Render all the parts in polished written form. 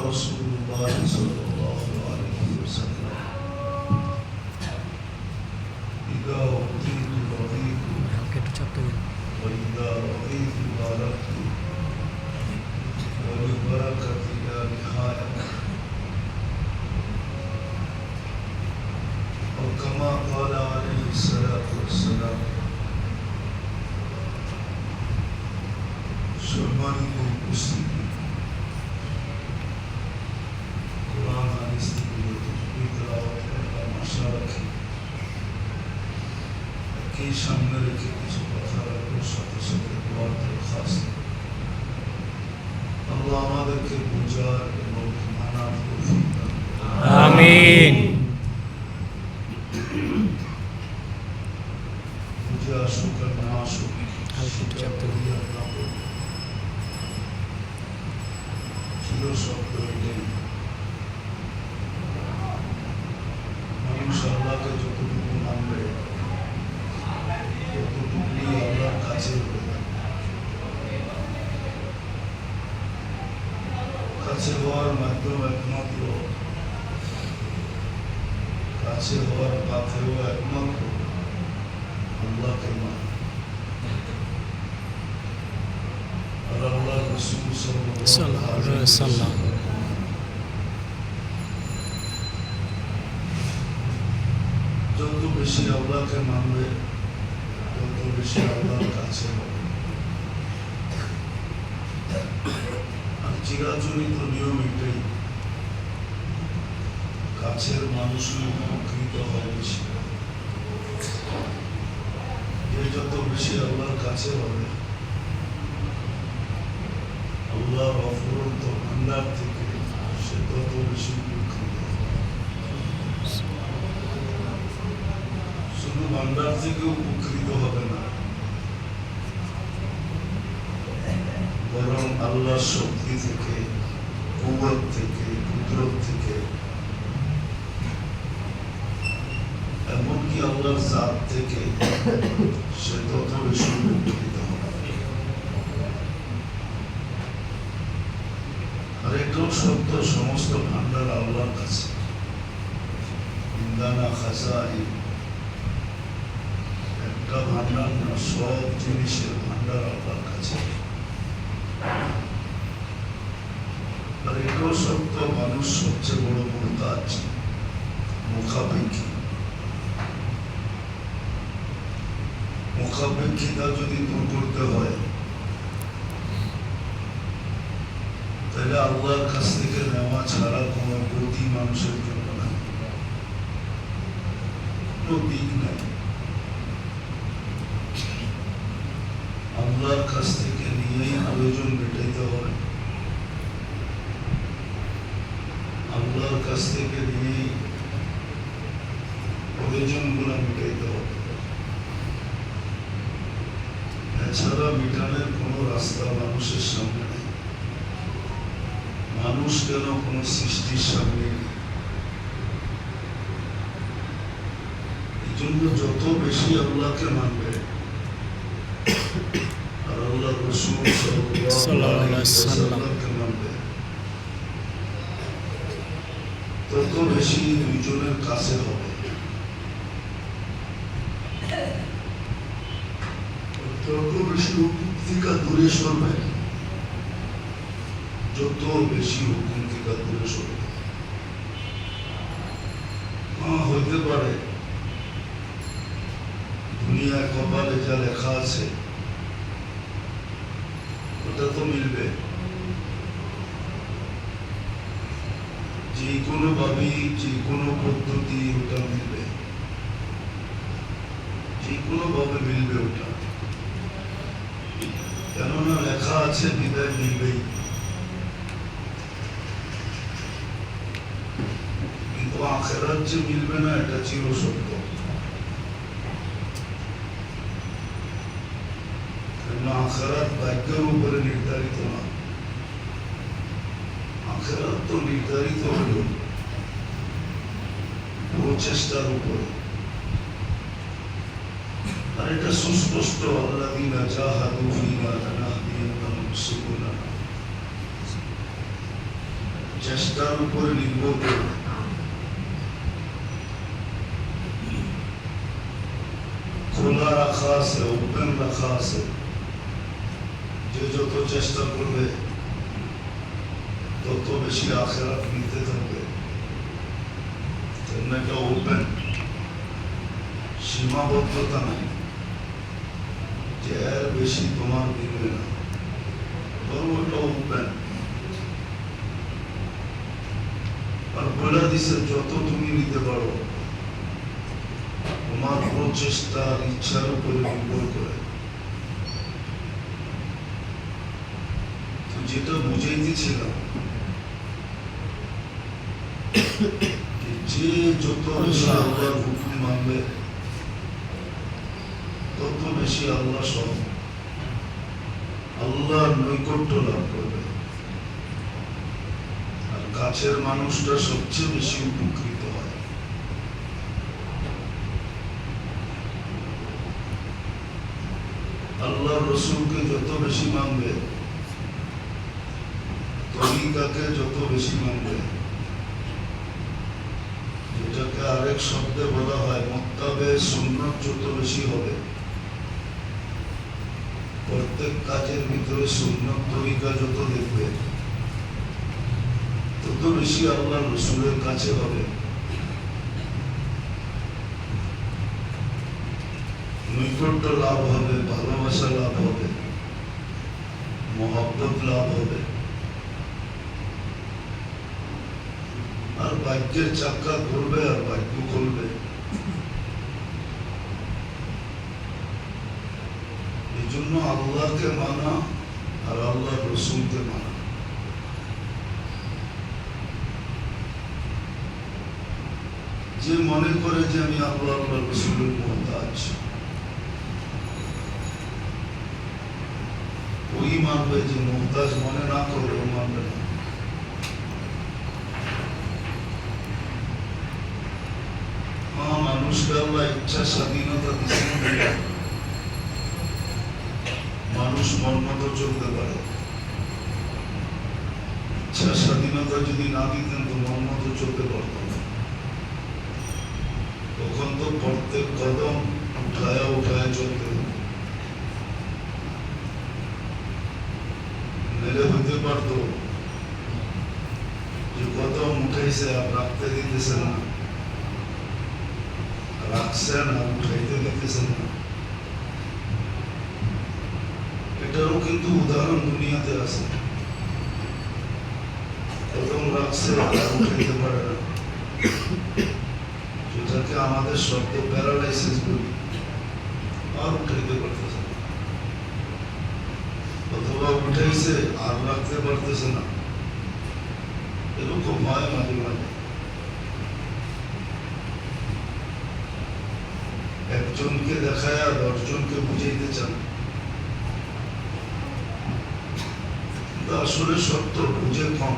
رسول الله صلى الله عليه وسلم إذا أوتيت رضيت وإذا رضيت باركت وللبركة لا نهاية أو كما قال عليه الصلاة والسلام সম্মানিত উপস্থিতি কোরআন হাদিস থেকে আশা রাখি একই সামনে রেখে কিছু কথা রাখার সাথে সাথে দোয়ার দরখাস্ত আল্লাহ আমাদেরকে বোঝার এবং মানার তৌফিক দান করুন আমিন। বুঝে আসুক আর না আসুক শব্দ এটাই মানুষ আল্লাহকে যতটুকু মানবে ততটুকুই আল্লাহর কাছে কাছে হওয়ার মাধ্যম একমাত্র কাছে হওয়ার পাথেও একমাত্র আল্লাহকে মান আর আল্লাহ রাসূল সাল্লাল্লাহু আলাইহি ওয়াসাল্লাম যত বেশি আল্লাহকে মানবে তত বেশি আল্লাহর কাছে হবে। আর চিরাচরিত নিয়ম এটাই, কাছের মানুষই উপকৃত হয় বেশি। যে যত বেশি আল্লাহর কাছে হবে আল্লাহর অফুরন্ত ভান্ডার থেকে সে তত বেশি উপকৃত হবে। শুধু ভান্ডার থেকে উপকৃত হবে না, বরং আল্লাহর শক্তি থেকে, কুওয়াত থেকে, কুদরত থেকে, এমনকি আল্লাহর জাত থেকে সে তত বেশি উপকৃত হবে। আর এটাও সত্য, সমস্ত ভান্ডার আল্লাহর কাছে। ইন্দানা খাজাইন, একটা ভান্ডার না, সব জিনিসের ভান্ডার আল্লাহর কাছে। আর এটাও সত্য, মানুষ সবচেয়ে বড় মুহতাজ, মুখাপেক্ষী। মুখাপেক্ষিতা যদি দূর করতে হয় তাহলে আল্লাহর কাছ থেকে নেওয়া ছাড়া কোনো গতি মানুষের জন্য নাই, কোনো দিক নাই। আল্লাহর কাছ থেকে নিয়েই প্রয়োজন মেটাইতে হবে, আল্লাহর কাছ থেকে নিয়েই প্রয়োজনগুলো মেটাইতে হবে। এছাড়া মেটানোর কোনো রাস্তা মানুষের সামনে নেই, মানুষ কেন কোনো সৃষ্টির সামনে নেই। এই জন্য যত বেশি আল্লাহকে মানবে আর আল্লাহ রাসূল সাল্লাল্লাহু আলাইহি ওয়াসাল্লামকে মানবে, তত বেশি দুইজনের কাছে হবে। যত বেশি হুকুম থেকে দূরে সরবে, যত বেশি হুকুম থেকে দূরে সরবে। হইতে পারে দুনিয়ার কপালে যা লেখা আছে ওটা তো মিলবে, যে কোনো ভাবেই, যে কোনো পদ্ধতি ওটা মিলবে, যে কোনো ভাবে মিলবে ওটা, কেননা লেখা আছে বিদায় মিলবেই। কিন্তু আখিরাত যে মিলবে না এটা চিরসত্য। কেননা আখিরাত ভাগ্যের উপরে নির্ধারিত না, আখিরাত তো নির্ধারিত হল প্রচেষ্টার উপরে। আর এটা সুস্পষ্ট, আল্লাযীনা জাহাদু ফীনা লানাহদিয়ান্নাহুম সুবুলানা। চেষ্টার উপরে নির্ভর করবে। খোলা রাখা আছে, ওপেন রাখা আছে। যে যত চেষ্টা করবে তত বেশি আখেরাত নিতে থাকবে। এটা ওপেন, সীমাবদ্ধতা নাই যে এর বেশি তোমার দিবে না, বরং এটা ওপেন। আর বলে দিছে যত তুমি নিতে পারো তোমার প্রচেষ্টা ইচ্ছার উপরে নির্ভর করে। তো যেটা বুঝাইতেছিলাম, যে যত বেশি আল্লাহর হুকুম মানবে তত বেশি আল্লাহ সব আল্লাহর নৈকট্য লাভ করবে। আর কাছের মানুষটা সবচেয়ে বেশি উপকৃত হয়। আল্লাহ রসুলকে যত বেশি মানবে, তরিকাকে যত বেশি মানবে, যেটাকে আরেক শব্দে বলা হয় মুত্তাবে সুন্নাত যত বেশি হবে, প্রত্যেক কাজের ভিতরে সুন্নাত তরিকা যত দেখবে তত বেশি আল্লাহ রসুলের কাছে হবে। নৈকট্য লাভ হবে, ভালোবাসা লাভ হবে, মহব্বত লাভ হবে। আর ভাগ্যের চাক্কা ঘুরবে আর ভাগ্য খুলবে। এই জন্য আল্লাহকে মানা আর আল্লাহ রসুলকে মানা। যে মনে করে যে আমি আল্লাহ আল্লাহ রসুলের মুহতাজ, ওই মানবে। যে মুহতাজ মনে না করে ও মানবে না। মানুষকে আল্লাহ ইচ্ছা স্বাধীনতা দিচ্ছেন, মানুষ মন মতো চলতে পারে। ইচ্ছা স্বাধীনতা যদি না দিতেন তো মন মতো চলতে পারত না। তখন তো প্রত্যেক কদম উঠায়া উঠায়া চলতে হতো। মেলে হইতে পারতো যে কদম উঠাইছে আর রাখতে দিতেছে না, রাখছেন আর উঠাইতে দিতেছেন না। এটারও কিন্তু উদাহরণ দুনিয়াতে আছে। কদম রাখছে আর উঠাইতে পারে না, যেটাকে আমাদের শব্দ প্যারালাইসিস বলি, আর উঠাইতে পারতেছে না। অথবা উঠাইছে আর রাখতে পারতেছে না। এরকম হয় মাঝে মাঝে। একজনকে দেখায় আর 10 জনকে বুঝাইতে চান, কিন্তু আসলে সত্য বুঝে কম।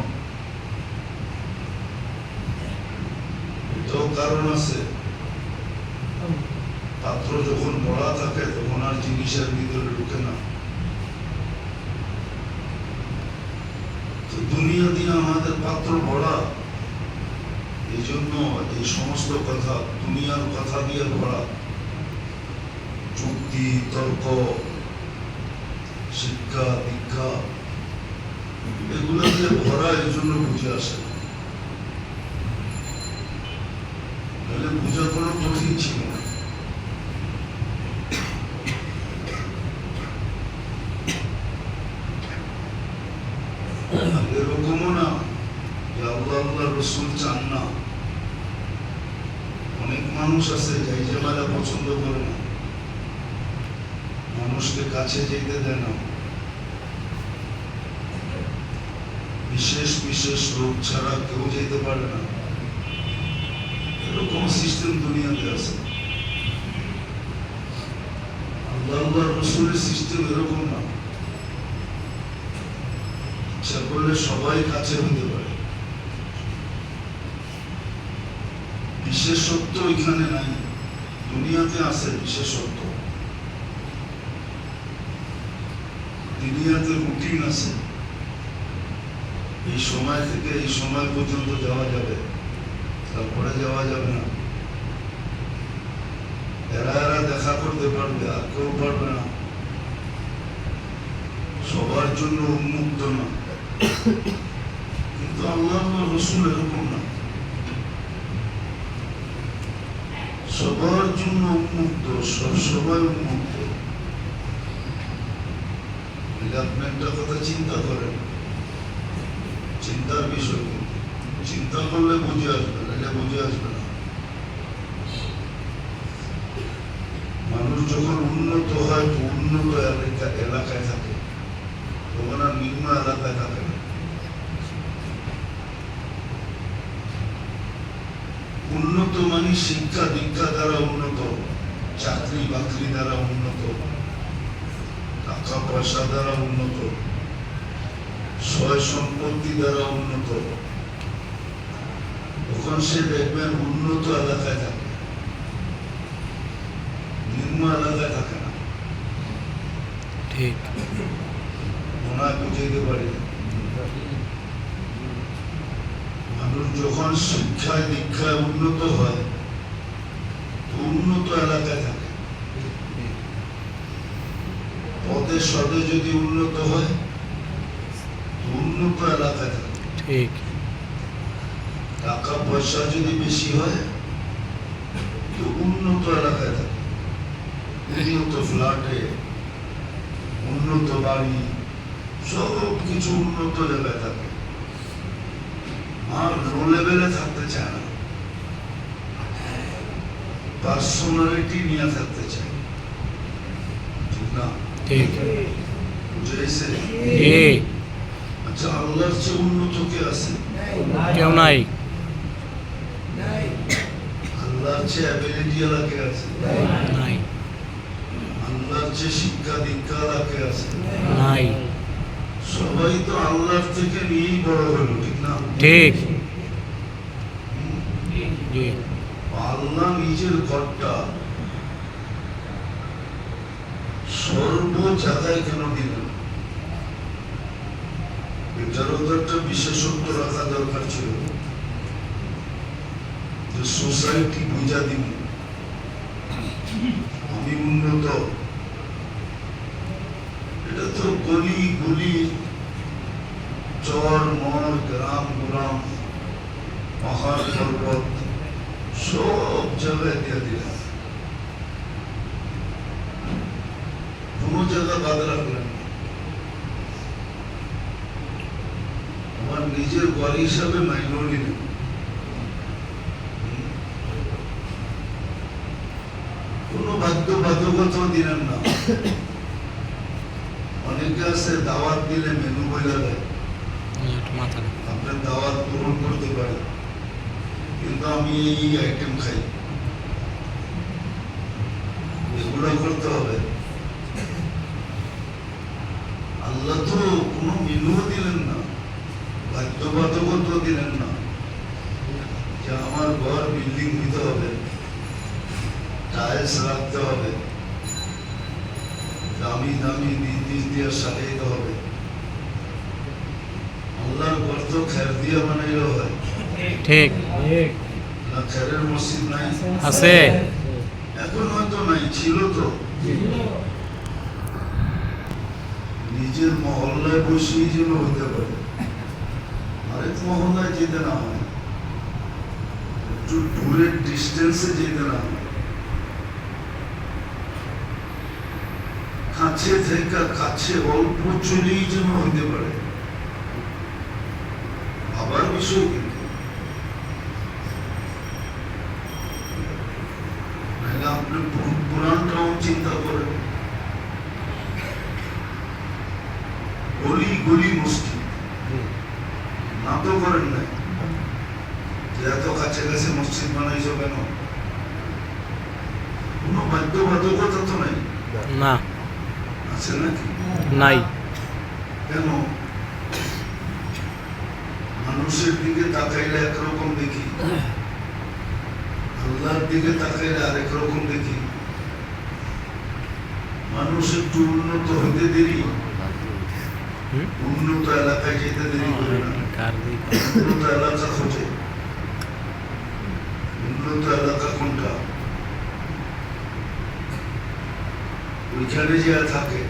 এটাও কারণ আছে, পাত্র যখন বড়া থাকে তখন আর জিনিসের ভিতরে ঢুকে না। তো দুনিয়া দিয়ে আমাদের পাত্র ভরা, এই জন্য এই সমস্ত কথা দুনিয়ার কথা দিয়ে ভরা। যুক্তি, তর্ক, শিক্ষা, দীক্ষা, এগুলো দিয়ে ভরা। এই জন্য বুঝে আসে, নাহলে বুঝা কোনো কঠিন ছিল না। এরকমও না যে আল্লাহ আল্লাহ রসুল চান না। অনেক মানুষ আছে যাই জামালা পছন্দ করে না, মানুষকে কাছে যেতে দেয় না। বিশেষ বিশেষ লোক ছাড়া কেউ যেতে পারে না। এরকম সিস্টেম দুনিয়াতে আছে। আল্লাহ আল্লাহ রসুলের সিস্টেম এরকম না। ইচ্ছা করলে সবাই কাছে হতে পারে। বিশেষত্ব এখানে নাই, দুনিয়াতে আছে বিশেষত্ব। দুনিয়াতে রুটিন আছে, এই সময় থেকে এই সময় পর্যন্ত যাওয়া যাবে, তারপরে যাওয়া যাবে না। এরা দেখা করতে পারবে, আর কেউ পারবে না। সবার জন্য উন্মুক্ত না, কিন্তু আল্লাহ রসুল এরকম না, সবার জন্য উন্মুক্ত, সবসময় উন্মুক্ত। আপনি একটা কথা চিন্তা করেন, চিন্তার বিষয়, চিন্তা করলে বুঝে আসবে না, এটা বুঝে আসবে না। মানুষ যখন উন্নত হয়, উন্নত এলাকায় থাকে, তখন আর নিম্ন এলাকায় থাকে না। উন্নত মানে শিক্ষা দীক্ষা দ্বারা উন্নত, চাকরি বাকরি দ্বারা উন্নত, টাকা পয়সা দ্বারা উন্নত, সয় সম্পত্তি দ্বারা উন্নত। তখন সে দেখবেন উন্নত এলাকায় থাকে, নিম্ন এলাকায় থাকে না। ঠিক মনে হয় বুঝাইতে পারি। মানুষ যখন শিক্ষায় দীক্ষায় উন্নত হয়, উন্নত এলাকায় থাকে। পদে সদে যদি উন্নত হয়, উন্নত এলাকায় থাকে। ঠিক টাকা পয়সা যদি বেশি হয়, তো উন্নত এলাকায় থাকে, উন্নত ফ্ল্যাটে, উন্নত বাড়ি, সব কিছু উন্নত জায়গায় থাকে। আর লো লেভেলে থাকতে চায় না, পার্সোনালিটি নিয়ে থাকতে চায়, ঠিক না? ঠিক বুঝেছে? ঠিক আচ্ছা, আল্লাহর চেয়ে উন্নত কে আছে? কেউ নাই। আল্লাহর চেয়ে অ্যাবিলিটি ওয়ালা কে আছে? নাই আল্লাহর চেয়ে শিক্ষা দীক্ষা ওয়ালা কে আছে? নাই। সবাই তো আল্লাহর থেকে নিয়েই বড় হলো, ঠিক না? ঠিক জি আল্লাহ নিজের ঘরটা সর্ব জায়গায় কেন দিলেন? এটারও তো একটা বিশেষত্ব রাখা দরকার ছিল, যে সোসাইটি বুঝা দিন আমি উন্নত। এটা তো গলি গলি, চর মর, গ্রাম গ্রাম, পাহাড় পর্বত, সব জায়গায় দিয়ে দিলেন, কোন জায়গা বাদ রাখলেন। আমার নিজের বাড়ি হিসাবে মাইনও নিলেন। কোন বাধ্যবাধকতা দিলেন না। অনেকে আছে দাওয়াত দিলে মেনু বইলা দেয়, মাথা আপনার দাওয়াত পূরণ করতে পারে, কিন্তু আমি এই আইটেম খাই, এগুলো করতে হবে। আল্লাহ তো কোনো মেনু দিলেন না, বাধ্যবাধকতা দিলেন না যে আমার ঘর বিল্ডিং দিতে হবে, টাইলস রাখতে হবে, দামি দামি নির্দিষ্ট দিয়ে সাজাইতে হবে। আল্লাহর ঘর তো খের দিয়ে বানাইলে হয়, ঠিক না? খেরের মসজিদ নাই? আছে এখন হয়তো নাই, ছিল তো। নিজের মহল্লায় বসেই যেন হতে পারে, আরেক মহল্লায় যেতে না হয়, একটু দূরের ডিস্টেন্সে যেতে না হয়, কাছে থেকে কাছে অল্প চলেই যেন হইতে পারে। আবার বিষয় কিন্তু আপনি পুরানটাও চিন্তা করেন, গলি গলি মসজিদ না তো করেন নাই, যে এত কাছে কাছে মসজিদ বানাইছ কেন? কোন বাধ্যবাধকতা তো নাই, না আছে নাকি? নাই কেন? মানুষের দিকে তাকাইলে একরকম দেখি, আল্লাহর দিকে তাকাইলে আরেক রকম দেখি। মানুষ একটু উন্নত হতে দেরি, উন্নত এলাকায় যেতে দেরি করে না। কার দিকে? উন্নত এলাকা খোঁজে। উন্নত এলাকা কোনটা? ওইখানে যে থাকে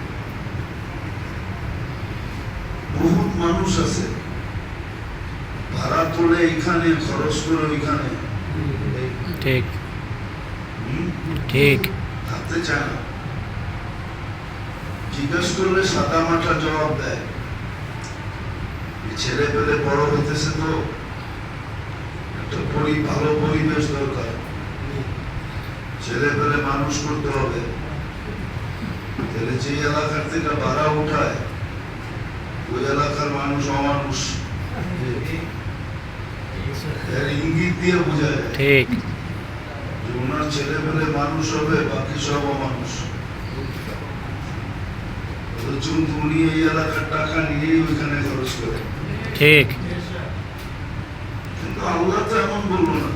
বহুত মানুষ আছে, ভাড়া তোলে এখানে, খরচ করে ওইখানে, ঠিক ঠিক। থাকতে চায় না। জিজ্ঞেস করলে সাদা মাঠা জবাব দেয়, ছেলে পেলে বড় হইতেছে তো একটা ভালো পরিবেশ দরকার, ছেলে পেলে মানুষ করতে হবে, তাহলে যে এলাকার থেকে ভাড়া উঠায় ওই এলাকার মানুষ অমানুষ, এর ইঙ্গিত দিয়ে বোঝা যায় ঠিক যে ওনার ছেলে পেলে মানুষ হবে, বাকি সব অমানুষ। উনি এই এলাকার টাকা নিয়েই ওইখানে খরচ করে। ঠিক। কিন্তু আল্লাহ তো এমন বললো না।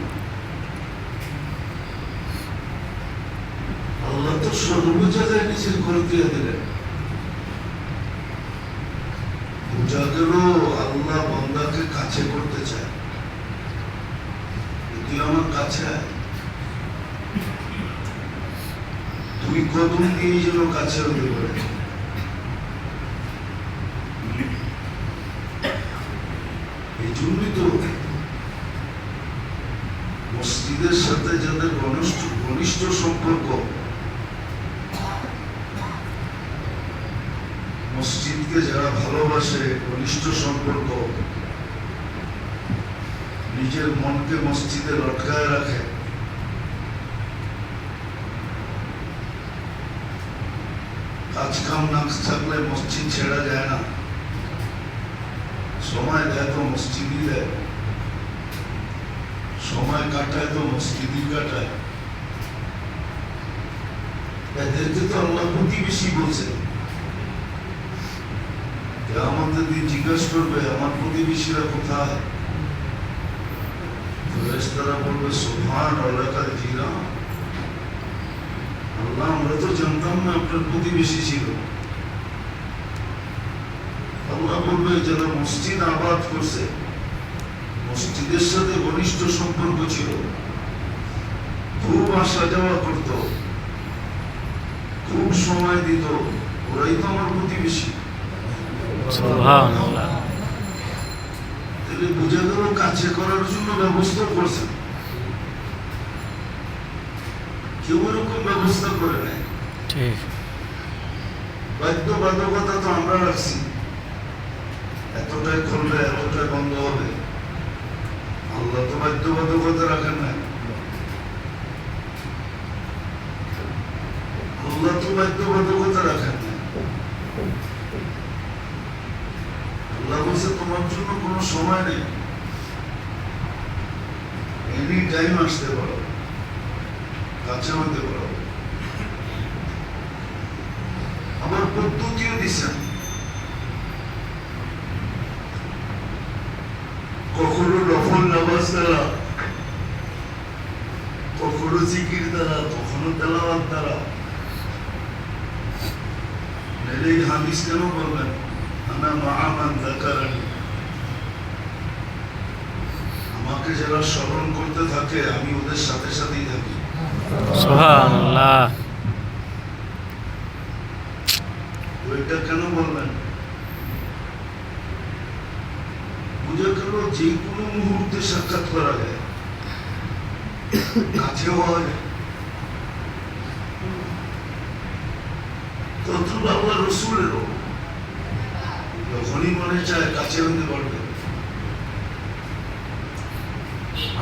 আল্লাহ তো সর্ব জায়গায় নিজের ঘর দিয়ে দিলেন। বোঝা গেল আল্লাহ বান্দাকে কাছে করতে চায়। তুই আমার কাছে আয়, তুই কদম দিয়ে যেন কাছে হতে পারে। এই জন্যই তো মসজিদের সাথে যাদের ঘনিষ্ঠ সম্পর্ক, মসজিদকে যারা ভালোবাসে, ঘনিষ্ঠ সম্পর্ক, নিজের মনকে মসজিদে লটকায় রাখে, কাজ কাম না থাকলে মসজিদ ছেড়া যায় না, সময় দেয় তো মসজিদই দেয়, সময় কাটায় তো মসজিদই কাটায়। এদেরকে তো আল্লাহ প্রতিবেশী বলছে। আমাদের দিন জিজ্ঞাসা করবে আমার প্রতিবেশীরা কোথায়, ফেরেশতারা বলবে সুবহান আল্লাহর জিরা, আল্লাহ আমরা তো জানতাম না আপনার প্রতিবেশী ছিল। আল্লাহ বলবে যারা মসজিদ আবাদ করছে, মসজিদের সাথে ঘনিষ্ঠ সম্পর্ক ছিল, খুব আসা যাওয়া করত, খুব সময় দিত, ওরাই তো আমার প্রতিবেশী। সুবহানাল্লাহ। তাহলে বোঝা গেল কাছে করার জন্য ব্যবস্থা করছেন। কেউ এরকম ব্যবস্থা করে নেয়। ঠিক। বাধ্যবাধকতা তো আমরা রাখছি, এতটাই খুলবে এতটাই বন্ধ হবে। আল্লাহ তো বাধ্যবাধকতা রাখেন না। আল্লাহ তো বাধ্যবাধকতা রাখেন না। আল্লাহ বলছে তোমার জন্য কোনো সময় নেই, এনি টাইম আসতে পারো, কাছে হতে পারো। আবার পদ্ধতিও দিচ্ছেন, কখনো নফল নামাজ দ্বারা, কখনো জিকির দ্বারা, কখনো তেলাওয়াত দ্বারা। এই হাদিস কেন বলবেন আনা মা'a মান যাকারানি, আমাকে যারা স্মরণ করতে থাকে আমি ওদের সাথে সাথেই থাকি। সুবহানাল্লাহ। ওইটা কেন বলবেন? বুঝে গেল যে কোনো মুহূর্তে সাক্ষাৎ করা যায়, কাছে হওয়া যায়। তদ্রুপ আল্লাহ রসুলেরও যখনই মনে চায় কাছে হতে পারবে।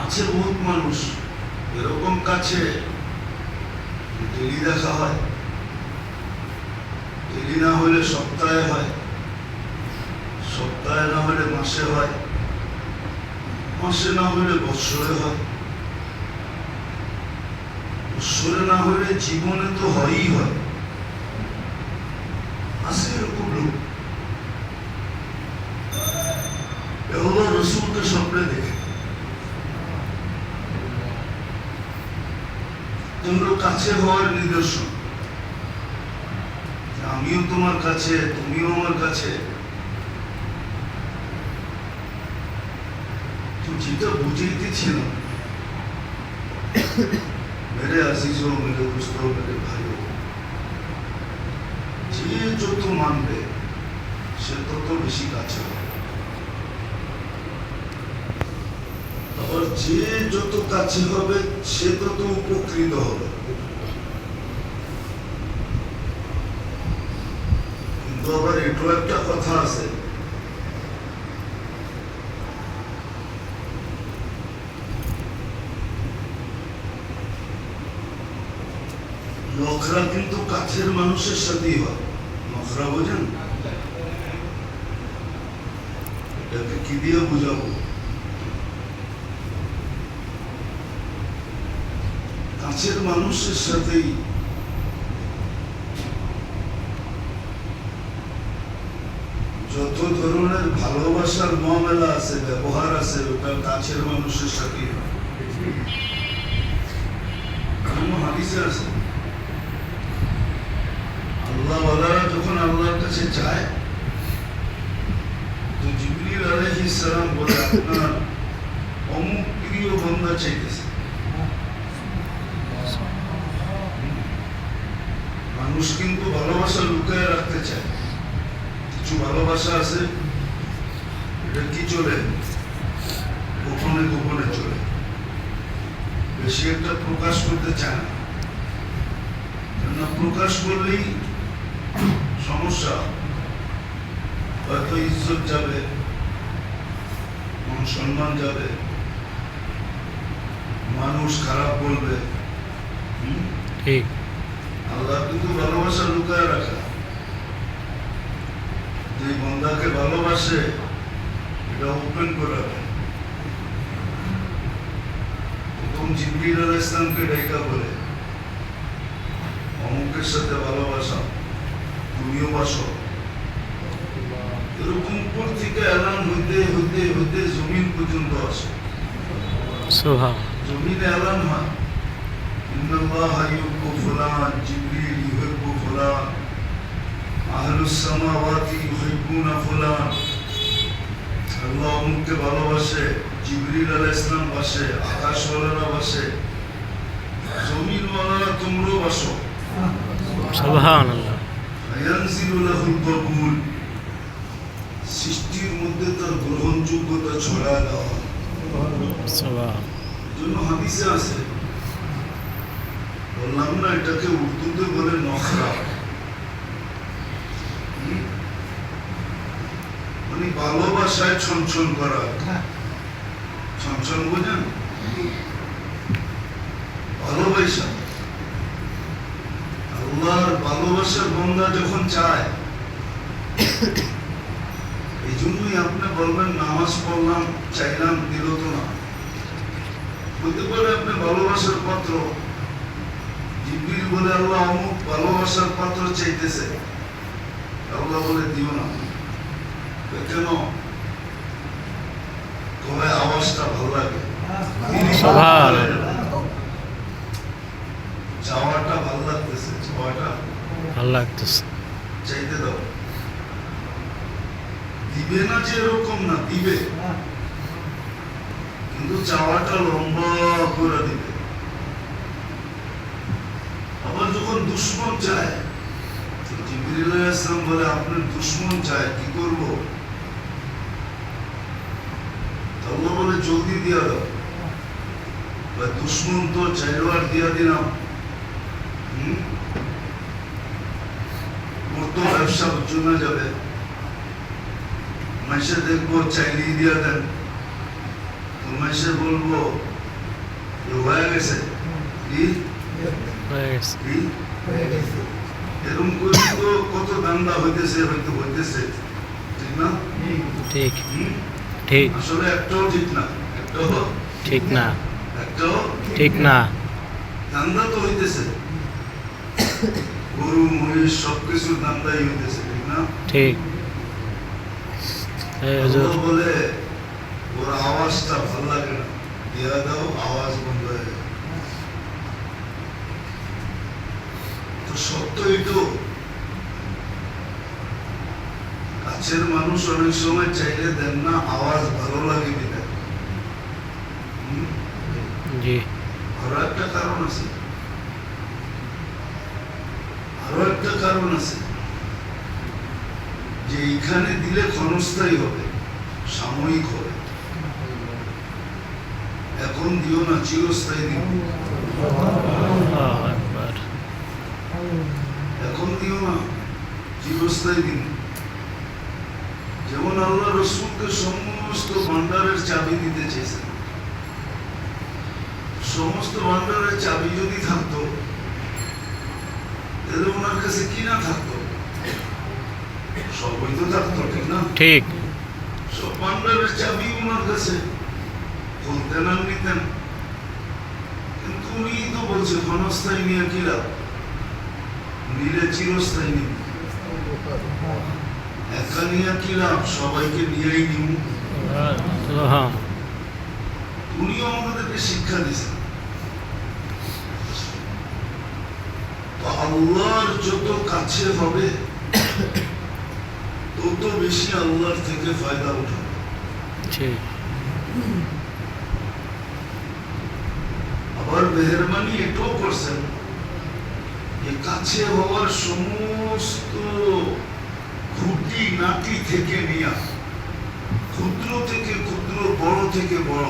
আছে বহুত মানুষ এরকম কাছে, ডেলি দেখা হয়, ডেলি না হলে সপ্তাহে হয়, সপ্তাহে না হলে মাসে হয়, মাসে না হলে বৎসরে হয়, বৎসরে না হলে জীবনে তো হয়ই হয়। আছে এরকম লোক, আল্লাহ রসুলকে স্বপ্নে দেখে। তোমরা কাছে হওয়ার নিদর্শন, আমিও তোমার কাছে, তুমিও আমার কাছে। যেটা বুঝাইতেছিলাম, मेरे अजीजों, मेरे दोस्तों, मेरे भाइयों, যে যত মানবে সে তত বেশি কাছে হবে, আবার যে যত কাছে হবে সে তত উপকৃত হবে। কিন্তু আবার এটাও একটা কথা আছে, নখরা কিন্তু কাছের মানুষের সাথেই হয়। নখরা বোঝেন? এটাকে কি দিয়ে বুঝাবো? কাছের মানুষের সাথেই যত ধরনের ভালোবাসার মামলা আছে, ব্যবহার আছে, ওটা কাছের মানুষের সাথেই হয়। হাদিসে আছে, আল্লাহওয়ালারা যখন আল্লাহর কাছে যায়, তো জিবরিল আলাইহিস সালাম বলে, আপনার অমুক প্রিয় বান্দা চাইতেছে। মানুষ কিন্তু ভালোবাসা লুকায় রাখতে চায়। কিছু ভালোবাসা আছে, এটা কি চলে, গোপনে গোপনে চলে, বেশি একটা প্রকাশ করতে চায় না। কেননা প্রকাশ করলেই সমস্যা, হয়তো ইজ্জত যাবে, মান সম্মান যাবে, মানুষ খারাপ বলবে। ঠিক। আল্লাহ কিন্তু ভালোবাসা লুকায় রাখা। যে বন্দাকে ভালোবাসে এটা ওপেন করে দেয়। প্রথম জিবরিল আলাইহিস সালামকে ডাইকা বলে, অমুকের সাথে ভালোবাসা, তুমিও বাসো। এরকম উপর থেকে এলান হইতে হইতে হইতে জমিন পর্যন্ত আসে। জমিনে এলান হয়, ইন্নাল্লাহা ইউহিব্বু ফুলান, জিবরিল ইউহিব্বু ফুলান, আহলুস সামাওয়াতি ইউহিব্বুনা ফুলান। আল্লাহ অমুককে ভালোবাসে, জিবরিল আলাইহিস সালাম বাসে, আকাশওয়ালারা বাসে, জমিনওয়ালারা তোমরাও বাসো। সুবহানাল্লাহ। ইয়ানজিলু লাহুল কবুল, সৃষ্টির মধ্যে তার গ্রহণযোগ্যতা ছড়ায় দেওয়া হয়। জন্য হাদিসে আছে, বললাম না এটাকে উর্দুতে বলে নখরা, মানে ভালোবাসায় ছনছন করা। ছনছন বোঝেন? ভালোবাসা। আল্লাহর ভালোবাসার বন্দা যখন চায়, এই জন্যই আপনি বলবেন নামাজ পড়লাম, চাইলাম, দিল তো না। হতে পারে আপনি ভালোবাসার পাত্র, জিবরিল বলে আল্লাহ অমুক ভালোবাসার পাত্র চাইতেছে, আল্লাহ বলে দিও না। কেন? তবে আওয়াজটা ভালো লাগে, চাওয়াটা ভালো লাগতেছে, চাওয়াটা ভালো লাগতেছে, চাইতে দাও। দিবে না যে এরকম না, দিবে, কিন্তু চাওয়াটা লম্বা করে দিবে। আবার যখন দুশ্মন চায়, জিবরিল আলাইহিস সালাম বলে আপনার দুশ্মন চায়, কি করব? আল্লাহ বলে জলদি দিয়া দাও। দুশ্মন তো চাইলো আর দিয়া দিলাম, ওর তো ব্যবসা জমে যাবে, মাসে দেখবো চাইলেই দিয়া দেন, তো মাসে বলবো হয়ে গেছে, এরকম করে তো কত দান্দা হইতেছে, হয়তো হইতেছে, ঠিক না? ঠিক ঠিক। আসলে একটাও ঠিক না, একটাও ঠিক না, একটাও ঠিক না। দান্দা তো হইতেছে, গরু মহিষ সবকিছুর দান্দাই হইতেছে, ঠিক না? ঠিক। বলে ওর আওয়াজটা ভালো লাগে না, দিয়া দাও, আওয়াজ বন্ধ হয়ে যায়। তো সত্য তো কাছের মানুষ অনেক সময় চাইলে দেন না, আওয়াজ ভালো লাগে কিনা। জি আরো একটা কারণ আছে, আরো একটা কারণ আছে যে এইখানে দিলে ক্ষণস্থায়ী হবে, সাময়িক হবে। এখন দিও না, চিরস্থায়ী দিও। আল্লাহু আকবার। এখন দিও না, চিরস্থায়ী দিন। যেমন আল্লাহ রসুলকে সমস্ত ভান্ডারের চাবি দিতে চেয়েছেন, সমস্ত ভান্ডারের চাবি যদি থাকতো তাহলে ওনার কাছে কি না থাকতো? সবই তো থাকতো, ঠিক না? ঠিক। সব ভান্ডারের চাবি ওনার কাছে, খুলতেন আর নিতেন। কিন্তু উনি তো বলছে ক্ষণস্থায়ী নিয়ে কি লাভ, নিলে চিরস্থায়ী নিব। একা নিয়ে কি লাভ, সবাইকে নিয়েই নিব। হ্যাঁ উনিও আমাদেরকে শিক্ষা দিয়েছেন। তো আল্লাহর যত কাছে হবে তত বেশি আল্লাহর থেকে ফায়দা উঠাবে। ঠিক। আবার মেহরবানি এটাও করছেন যে কাছে হওয়ার সমস্ত খুঁটি নাটি থেকে নিয়ে ক্ষুদ্র থেকে ক্ষুদ্র, বড় থেকে বড়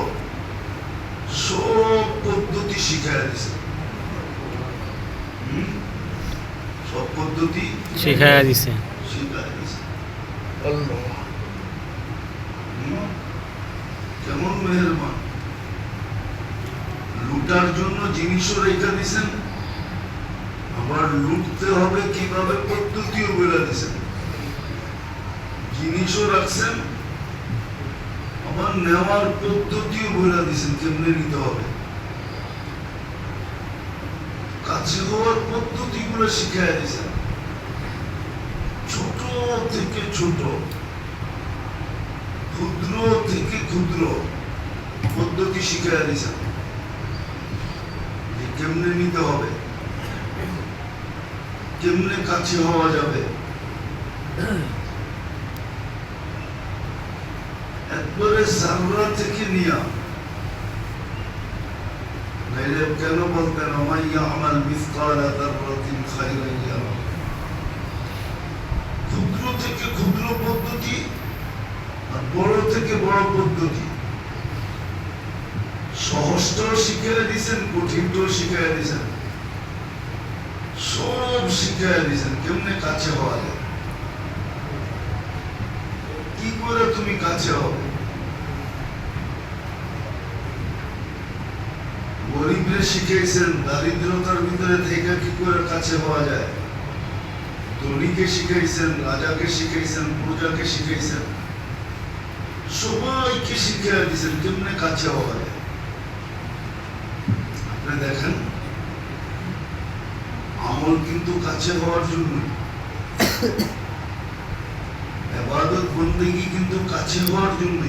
সব পদ্ধতি শিখায় দিছে। সব পদ্ধতি শিখাইয়া দিছে। শিখায় দিছে। কেমন মেহেরবান! লুটার জন্য জিনিসও রেখা দিছেন, আবার লুটতে হবে কিভাবে পদ্ধতিও বলে দিছেন। জিনিসও রাখছেন, আবার নেওয়ার পদ্ধতিও বলে দিছেন কেমনে নিতে হবে। কাছে হওয়ার পদ্ধতিগুলো শিখাই দিছেন, ছোট থেকে ছোট, ক্ষুদ্র থেকে ক্ষুদ্র পদ্ধতি শিখাই দিছেন যে কেমনে নিতে হবে, কেমনে কাছে হওয়া যাবে। একবারে সাররা থেকে নিয়া, নাইলে কেন বলতেন আমাইয়া আমাল মিসকালা যাররাতিন খায়রান ইয়ারা। ক্ষুদ্র থেকে ক্ষুদ্র পদ্ধতি আর বড় থেকে বড় পদ্ধতি, সহজটাও শিখিয়ে দিয়েছেন, কঠিনটাও শিখিয়ে দিয়েছেন, সব শিখিয়ে দিয়েছেন কেমনে কাছে হওয়া যায়, কি করে তুমি কাছে হবে। গরিবরে শিখিয়েছেন দারিদ্রতার ভিতরে থেকে কি করে কাছে হওয়া যায়, ধনীকে শিখাইছেন, রাজাকে শিখাইছেন, প্রজাকে শিখাইছেন, সবাইকে শিখিয়ে দিয়েছেন কেমনে কাছে হওয়া যায়। আপনি দেখেন, আমল কিন্তু কাছে হওয়ার জন্য, ইবাদত বন্দেগী কিন্তু কাছে হওয়ার জন্য,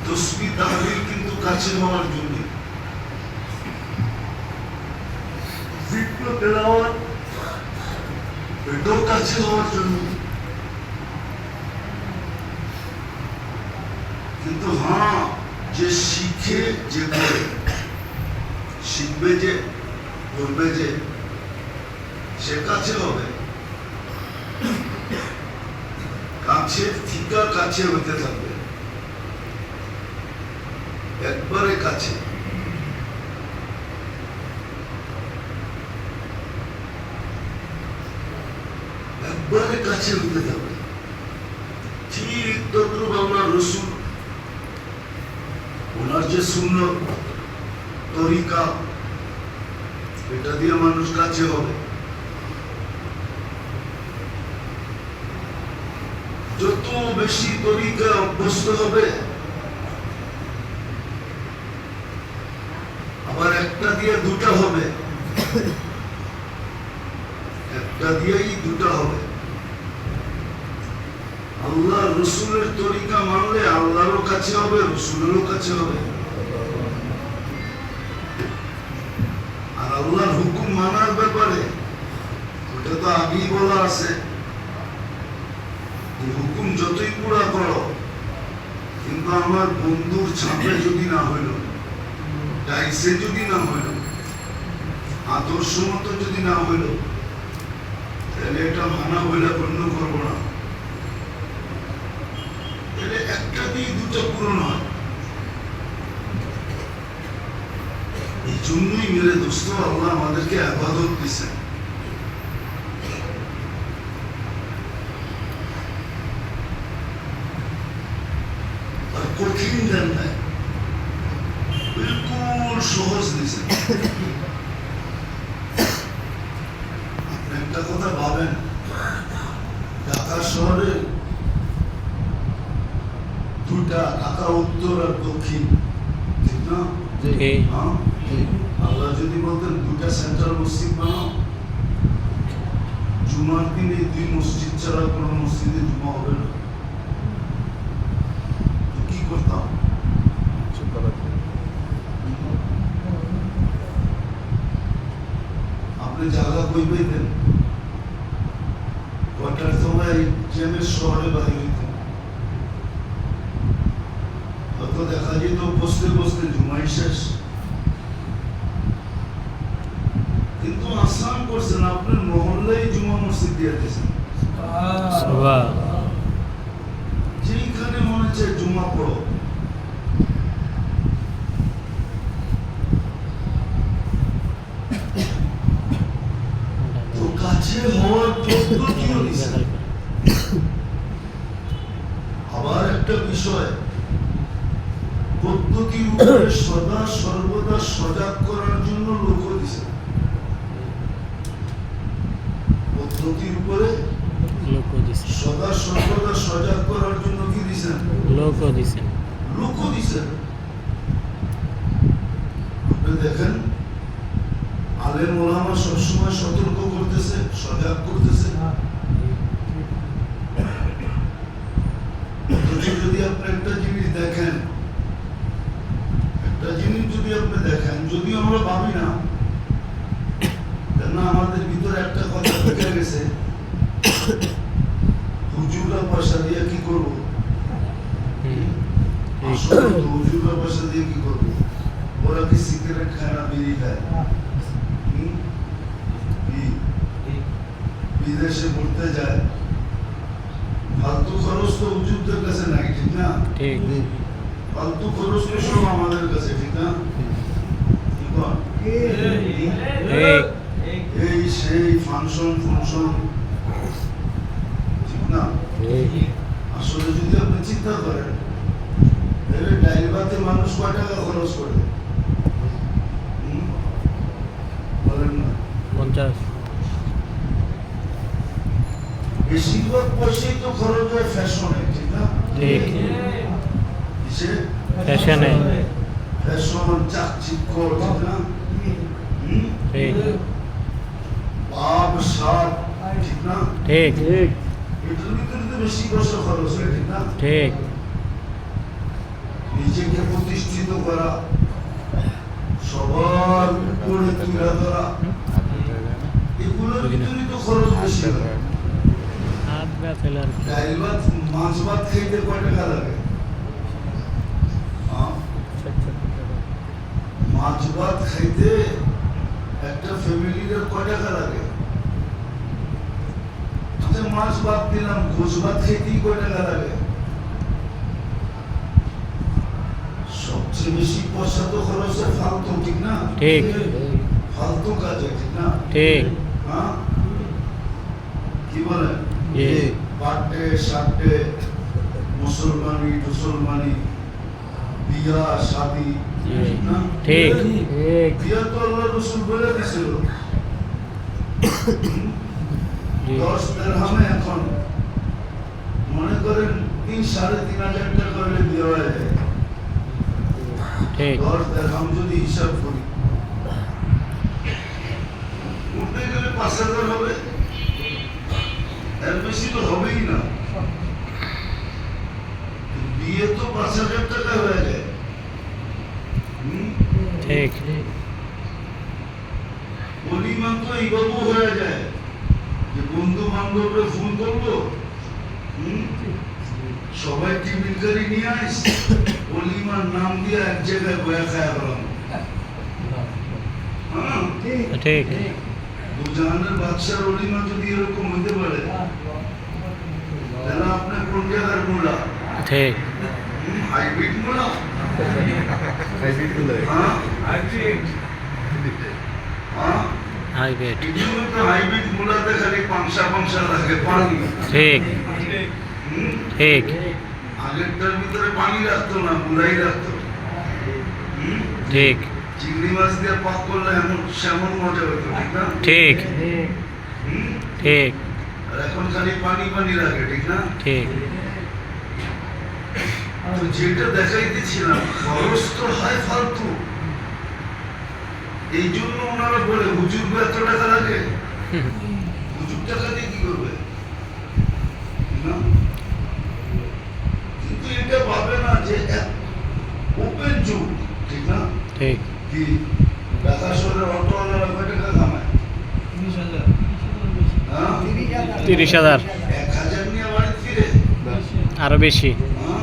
তাসবিহ তাহলিল কিন্তু কাছে হওয়ার জন্য, জিক্র তেলাওয়াত এটাও কাছে হওয়ার জন্য। কিন্তু হ্যাঁ, যে শিখে যে করে, শিখবে যে, করবে যে, সে কাছে হবে। কাছে থিকা কাছে হতে থাকবে, একবারে কাছে। একবারে কাছে হতে থাকবে। ঠিক তদ্রুপ আমরা রসুল, ওনার যে সুন্নত তরিকা, এটা দিয়ে মানুষ কাছে হবে। যত বেশি তরিকা অভ্যস্ত হবে, আবার একটা দিয়ে দুটা হবে, একটা দিয়েই দুটা হবে। আল্লাহ রসুলের তরিকা মানলে আল্লাহরও কাছে হবে, রসুলেরও কাছে হবে। আর আল্লাহর হুকুম মানার ব্যাপারে ওটা তো আগেই বলা আছে, হুকুম যতই পুরা করো, কিন্তু আমার বন্ধুর ছাপে যদি না হইল, টাইসে যদি না হইল, আদর্শ মতো যদি না হইল, তাহলে এটা মানা হইলে গণ্য করবো না। তাহলে একটা দিয়ে দুটা পূরণ হয়। এই জন্যই মেরে দোস্ত আল্লাহ আমাদেরকে ইবাদত দিয়েছেন। আর কঠিন দেন নাই, বিলকুল সহজ দিয়েছেন। আপনি একটা কথা ভাবেন, ঢাকা শহরে দুটা, ঢাকা উত্তর আর দক্ষিণ, ঠিক না? ঠিক। হ্যাঁ? আল্লাহ যদি বলতেন দুটা সেন্ট্রাল মসজিদ বানাও, জুমার দিনে দুই মসজিদ ছাড়া কোনো মসজিদে জুমা হবে না, তো কি করতাম? আপনি জায়গা কই পাইতেন? কটার সময় জ্যামের শহরে বাড়ি হইতেন, তত দেখা যেত বসতে বসতে জুমাই শেষ। কিন্তু আসান করছেন, আপনার মহল্লায় জুমা মসজিদ দিয়ে দিয়েছেন। যেইখানে মনে হচ্ছে জুমা পড়ো। তো কাছে হওয়ার পদ্ধতিও দিয়েছেন। আবার একটা বিষয়, পদ্ধতির উপরে সদা সর্বদা সজাগ করার জন্য লক্ষ্য দিয়েছেন। পদ্ধতির উপরে সদা সর্বদা সজাগ করার জন্য কি দিয়েছেন? লক্ষ্য দিয়েছেন। আপনি দেখেন, আলেম ওলামা সবসময় সতর্ক করতেছে, সজাগ করতেছে। যদি আপনি একটা জিনিস দেখেন, যদিও আমরা ভাবি না, কেননা আমাদের ভিতরে একটা কথা ঢুকে গেছে, হুজুররা পয়সা দিয়ে কি করবো? আসলে তো হুজুররা পয়সা দিয়ে কি করবো? ওরা কি সিগারেট খায় না বিড়ি খায়? বিদেশে পড়তে যায়, ফালতু খরচ তো হুজুরদের কাছে নাই, ঠিক না? ফালতু খরচ তো সব আমাদের কাছে, ঠিক না? এই সেই ফাংশন, ঠিক না? আসলে যদি আপনি চিন্তা করেন, তাহলে ডাইল ভাতে মানুষ কয় টাকা খরচ করে? বলেন না? 50। বেশিরভাগ পয়সাই তো খরচ হয় ফ্যাশনে, ঠিক না? ঠিক। কিসে? ফ্যাশনে। ফ্যাশন, চাকচিক্য, ঠিক না? ঠিক। পাপ, সাপ, ঠিক না? ঠিক। এটার ভিতরে তো বেশি পয়সা খরচ হয়, ঠিক না? ঠিক। নিজেকে প্রতিষ্ঠিত করা, সবার উপরে তুলে ধরা, এগুলোর ভিতরে তো খরচ বেশি হয়। ডাইল ভাত, মাছ ভাত খাইতে কয় টাকা লাগে? মাছ ভাত খাইতে একটা ফ্যামিলির কয় টাকা লাগে? আচ্ছা, মাছ ভাত দিলাম, ঘোষ ভাত খাইতেই কয় টাকা লাগে? সবচেয়ে বেশি পয়সা তো খরচ হয় ফালতু, ঠিক না? ঠিক। ফালতু কাজে, ঠিক না? ঠিক। হ্যাঁ, কি বলেন? জি। বার্থডে, সার্থডে, মুসলমানি, বিয়া, শাদি, ঠিক না? ঠিক। বিয়া তো আল্লাহ রসুল বলে দিয়েছিল, 10 দিরহামে এখন মনে করেন 3-3.5 টাকা হলে বিয়ে হয়ে যায়। ঠিক। 10 দিরহাম যদি হিসাব করি, উঠতে গেলে 5,000 হবে, এর বেশি তো হবেই না। বিয়ে তো 5,000 টাকা হয়ে যায়। ঠিক। পরিমাণ তো এইভাবে হয়ে যায় যে বন্ধু বান্ধবরা ফোন করলো, সবাই টিফিন করে নিয়ে আইস, পরিমাণ নাম দিয়ে এক জায়গায় বয়া খায়া গেলাম। হ্যাঁ ঠিক দুজাহানের বাদশার অলিমা যদি এরকম হইতে পারে তাহলে আপনি কোন জায়গার মোলা ঠিক হাইব্রিড মোলা হ্যাঁ হাইব্রিড এগুলো তো হাইব্রিড মোলাতে খালি পাংশা পাংশা লাগে পানি ঠিক হুম? ঠিক আগেরটার ভিতরে পানি রাখতো না মুড়াই রাখতো হুম? ঠিক চিংড়ি মাছ দিয়ে পাক করলে এমন সেমন মজা হতো ঠিক না ঠিক হুম? ঠিক আর এখন খালি পানি পানি রাখে ঠিক না ঠিক তো যেটা দেখাইতেছিলাম খরচ তো হয় ফালতু এই জন্য ওনারা বলে হুজুর এত টাকা লাগে হুজুর টাকা দিয়ে কি করবে না? কিন্তু এটা ভাবে না যে ওপেন যুগ ঠিক না ঠিক কি ঢাকা শহরের অটোওয়ালারা কয় টাকা কামায় হ্যাঁ 30,000 1,000 নিয়ে বাড়ি ফিরে আরো বেশি হ্যাঁ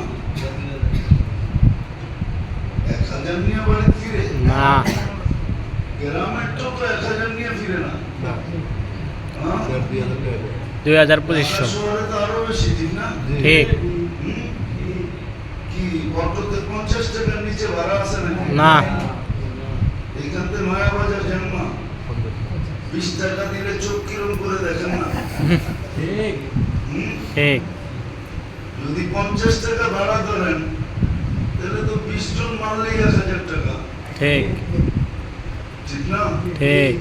1,000 নিয়ে বাড়ি ফিরে না গ্রামের তো 1,000 নিয়ে ফিরে না হ্যাঁ 2,500 শহরে তো আরো বেশি ঠিক না ঠিক হুম? কি অটোতে 50 টাকার নিচে ভাড়া আছে নাকি না এখান থেকে নয়া বাজার যান না 20 টাকা দিলে চোখ কিরম করে দেখেন না হুম? ঠিক যদি 50 টাকা ভাড়া ধরেন তাহলে তো 20 জন মারলেই 1,000 টাকা ঠিক ঠিক না ঠিক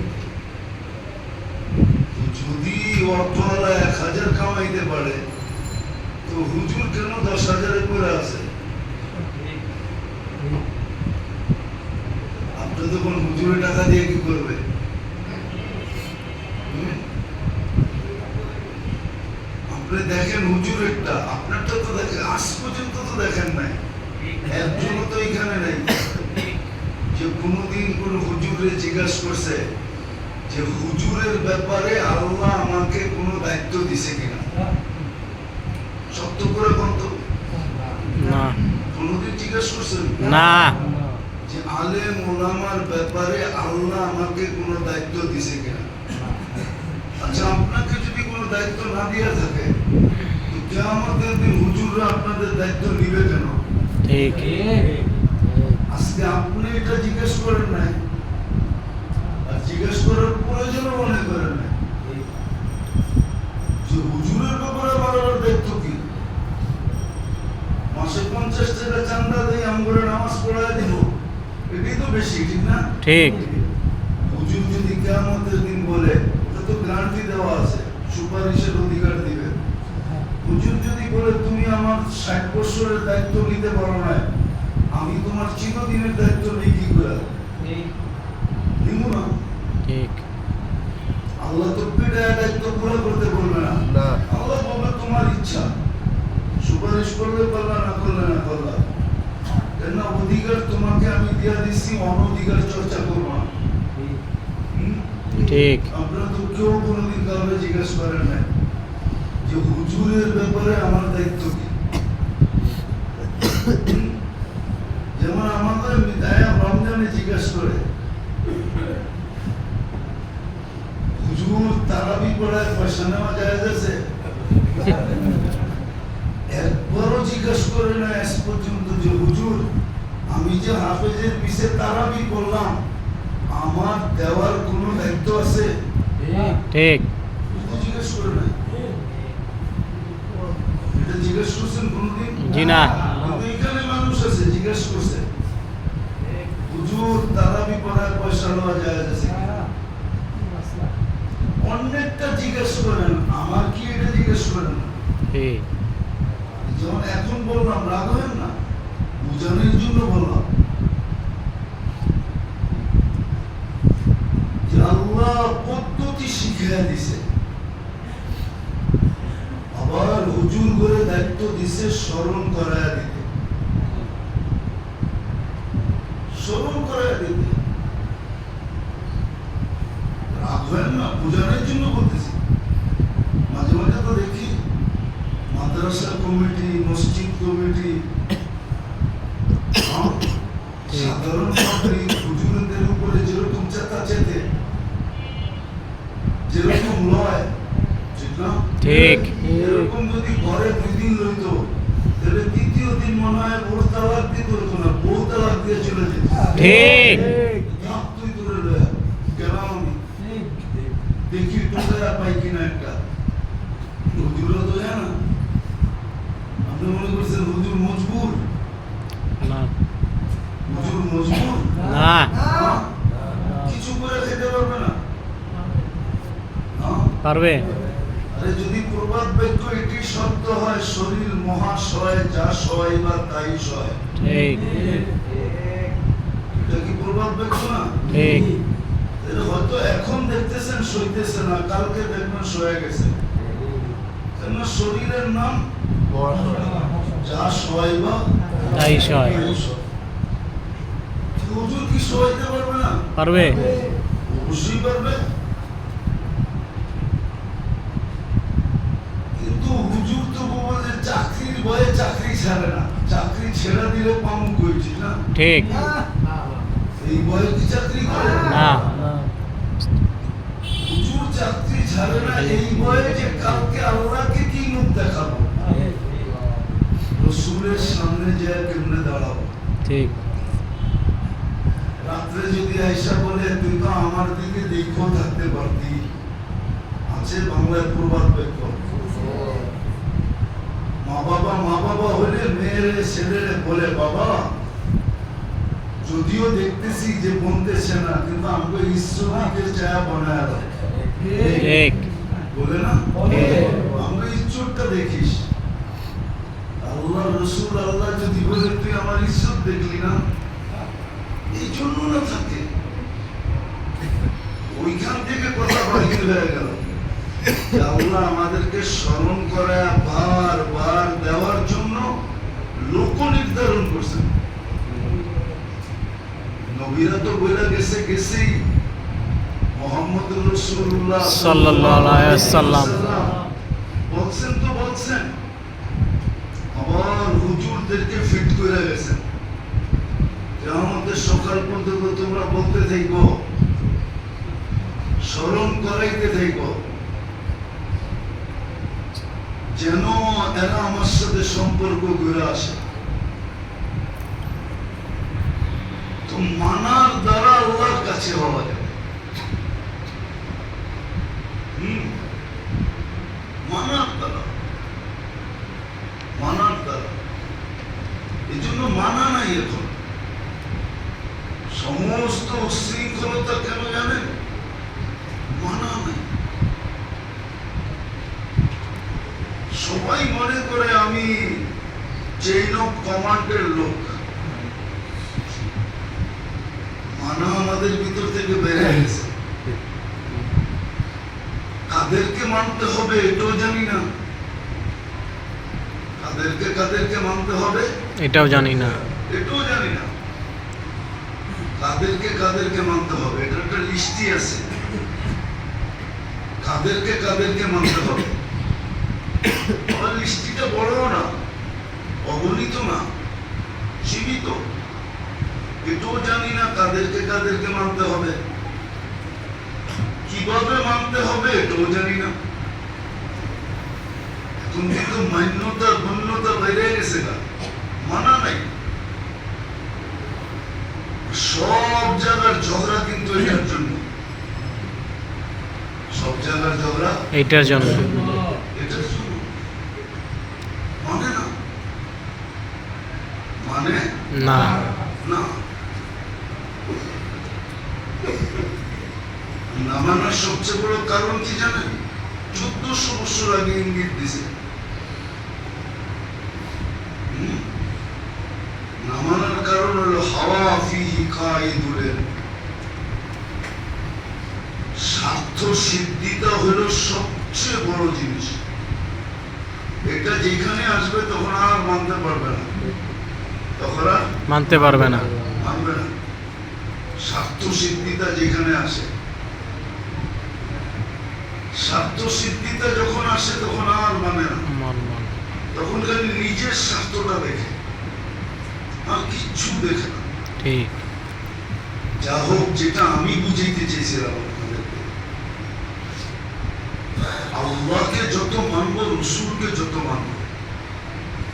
তো যদি অটোওয়ালা 1,000 কামাইতে পারে তো হুজুর কেন 10,000 করে আছে আপনি তখন হুজুরের টাকা দিয়ে কি করবে হুম? আপনি দেখেন হুজুরেরটা আপনারটা তো দেখেন আজ পর্যন্ত তো দেখেন নাই একজনও তো এখানে নাই যে কোনোদিন কোন হুজুরে জিজ্ঞাসা করছে যে হুজুরের ব্যাপারে আল্লাহ আমাকে কোনো দায়িত্ব দিছে কিনা সত্য করে বলত না কোনোদিন জিজ্ঞাসা করছেন না যে আলেম ওলামার ব্যাপারে আল্লাহ আমাকে কোনো দায়িত্ব দিছে কিনা আচ্ছা আপনাকে যদি কোনো দায়িত্ব না দিয়ে থাকে তো কিয়ামতের দিন হুজুররা আপনাদের দায়িত্ব নিবে কেন ঠিক আজকে আপনি এটা জিজ্ঞেস করেন নাই আর জিজ্ঞেস করার প্রয়োজনও মনে করেন নাই যে হুজুরের ব্যাপারে বাড়ানোর দায়িত্ব কি মাসে 50 টাকা চান্দা দিয়ে আমগুলো নামাজ পড়ায় দিব এটাই তো বেশি ঠিক না ঠিক হুজুর যদি কিয়ামতের দিন বলে ওটা তো গ্যারান্টি দেওয়া আছে সুপারিশের অধিকার দিবে হুজুর যদি বলে তুমি আমার 60 বছরের দায়িত্ব নিতে পারো না আমি তোমার চিরদিনের দায়িত্ব নেই কি করে নিব না ঠিক আল্লাহ তো পিঠায় দায়িত্ব পুরো করতে বলবে না আল্লাহ বলবে তোমার ইচ্ছা সুপারিশ করলে পারলা না করলে না করলা কেন অধিকার তোমাকে আমি দিয়া দিচ্ছি অনধিকার চর্চা করবো না হুম? ঠিক আপনারা তো কেউ কোনোদিন কাউকে জিজ্ঞেস করেন না যে হুজুরের ব্যাপারে আমার দায়িত্ব কি হুম? যেমন আমাদের দায়া রমজানে জিজ্ঞেস করে হুজুর তারাবি পড়ায় পয়সা নেওয়া যায় আছে একবারও জিজ্ঞেস করে না আজ পর্যন্ত যে হুজুর আমি যে হাফেজের পিছে তারাবি করলাম আমার দেওয়ার কোনো দায়িত্ব আছে ঠিক জিজ্ঞেস করে না এটা জিজ্ঞেস করছেন কোনদিন জি না কিন্তু এখানে মানুষ আছে জিজ্ঞেস করছে হুজুর তারাবি পড়ায় পয়সা নেওয়া যায় আছে অনেকটা জিজ্ঞেস করেন আমার কি এটা জিজ্ঞেস করেন না ঠিক যেমন এখন বললাম রাগ হয় না বুঝানোর জন্য বললাম যে আল্লাহ পদ্ধতি শিখিয়ে দিছে আবার হুজুর করে দায়িত্ব দিছে স্মরণ করায় দিতে স্মরণ করায় দিতে রাগ হয় না বুঝানোর জন্য বলতেছি মাঝে মাঝে তো দেখি মাদ্রাসা কমিটি মসজিদ কমিটি সাধারণ পাবলিক হুজুরদের উপরে যেরকম চেতা চেতে ঠিক এরকম যদি ঘরে 2 দিন লইতো তাহলে তৃতীয় দিন মনে হয় ওর তালাক দিতে হতো না, বউ তালাক দিয়ে চলে যেত। ঠিক ধাপ তুই তোরে লয়া গেলাম আমি, দেখি টোকা পাই কিনা একটা। হুজুরও তো জানা, আপনি মনে করছেন হুজুর মজবুর? না হুজুর মজবুর না না, কিছু করে খেতে পারবে না। না, পারবে আরে যদি প্রবাদ বাক্য এটি সত্য হয়, শরীর মহাশয় যা সয় বা তাই সয়, ঠিক এটা কি প্রবাদ বাক্য না? ঠিক তাহলে হয়তো এখন দেখতেছেন সইতেছে না, কালকে দেখবেন সয়ে গেছে। কেননা শরীরের নাম যা সয় বা তাই সয়। তাই সয়। হুজুর কি সইতে পারবে না? পারবে অবশ্যই পারবে। কিন্তু হুজুর তো বলে চাকরির ভয়ে চাকরি ছাড়ে না, চাকরি ছেড়ে দিলে পামু কইছি না, ঠিক এই ভয়ে কি চাকরি করে না হুজুর চাকরি ছাড়ে না এই ভয়ে যে কালকে আল্লাহকে কি মুখ দেখাবো, রসুলের সামনে যে কেমনে দাঁড়াবো। ঠিক রাত্রে যদি আয়সা বলে তুই তো আমার দিকে দেখো থাকতে পারতি, আছে বাংলায় প্রবাদ বাক্য। মা বাবা হলে মেয়েরে ছেলেরে বলে বাবা যদিও দেখতেছি যে বলতেছে না, কিন্তু আমাকে ঈশ্বরকে চায়া বানায় দাও। ঠিক বলে না, আমাকে ঈশ্বরটা দেখিস। আল্লাহ রসুল আল্লাহ যদি বলে তুই আমার ঈশ্বর দেখলি না, এই জন্য না থাকে, ওইখান থেকে কথা বাহির হয়ে গেল। আল্লাহ আমাদেরকে স্মরণ করা বারবার দেওয়ার জন্য লোক নির্ধারণ করছেন। নবীরা তো বইলা গেছেই মুহাম্মদ রাসূলুল্লাহ সাল্লাল্লাহু আলাইহি ওয়াসাল্লাম বলছেন তো বলছেন, আবার হুজুরদেরকে ফিট করে গেছেন কিয়ামতের সকাল পর্যন্ত তোমরা বলতে থাকো, স্মরণ করাইতে থাকো, যেন এরা আমার সাথে সম্পর্ক করে আসে। তো মানার দ্বারা আল্লাহর কাছে হওয়া যাবে। মানার দ্বারা এই জন্য মানা নাই। এখন সমস্ত উশৃঙ্খলতা কেন জানেন? মানা নাই। সবাই মনে করে আমি চেইন অফ কমান্ডের লোক, মানা আমাদের ভিতর থেকে বেড়ে গেছে। কাদেরকে মানতে হবে এটাও জানি না, কাদেরকে মানতে হবে এটাও জানি না এটাও জানি না, কাদেরকে মানতে হবে এটা একটা লিস্টই আছে। কাদেরকে মানতে হবে, আমার লিস্টিটা বড় না, অগণিত না, সীমিত। এটাও জানি না কাদেরকে মানতে হবে, কিভাবে মানতে হবে এটাও জানি না। এখন কিন্তু মান্যতা গণ্যতা বেড়ে গেছে না, মানা নাই। সব জায়গার ঝগড়া কিন্তু এটার জন্য, সব জায়গার ঝগড়া এইটার জন্য এটার জন্য। মানে না, মানে না না, না মানার সবচেয়ে বড় কারণ কি জানেন? 1400 বছর আগে ইঙ্গিত দিছে। না মানার কারণ হলো হাওয়া ফিহি কাইদুলেন, স্বার্থ সিদ্ধিটা হলো সবচেয়ে বড় জিনিস। এটা যেখানে আসবে তখন আর মানতে পারবে না, তখন আর মানতে পারবে না মানবে না। স্বার্থ সিদ্ধিটা যেখানে আসে, স্বার্থ সিদ্ধিটা যখন আসে তখন আর মানে না, তখন খালি নিজের স্বার্থটা দেখে, আর কিচ্ছু দেখে না। ঠিক যা হোক, যেটা আমি বুঝাইতে চেয়েছিলাম আপনাদেরকে, আল্লাহকে যত মানবো, রসুলকে যত মানবো,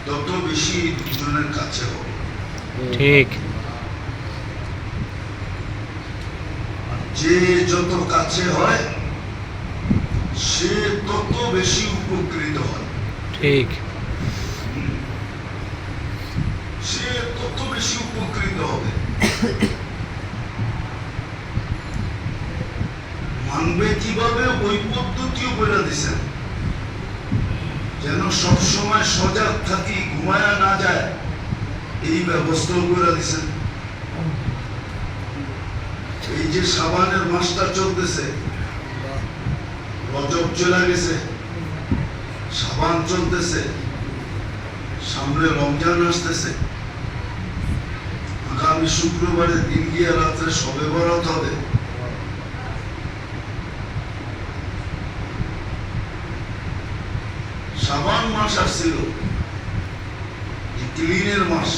তত বেশি দুজনের কাছে হবে। ঠিক। যে যত কাছে হয় সে তত বেশি উপকৃত হয়। ঠিক। সে তত বেশি উপকৃত হবে। মানবে কিভাবে, ওই পদ্ধতিও বলে দিছেন, যেন সব সময় সজাগ থাকি, ঘুমায়া না যায়, এই ব্যবস্থাও করে দিছেন। এই যে সাবানের মাসটা চলতেছে, রজব চলে গেছে, সাবান চলতেছে, সামনে রমজান আসতেছে, আগামী শুক্রবারে দিন গিয়ে রাত্রে শবে বরাত হবে। সাবান মাস আসছিল, ক্লিনের মাস,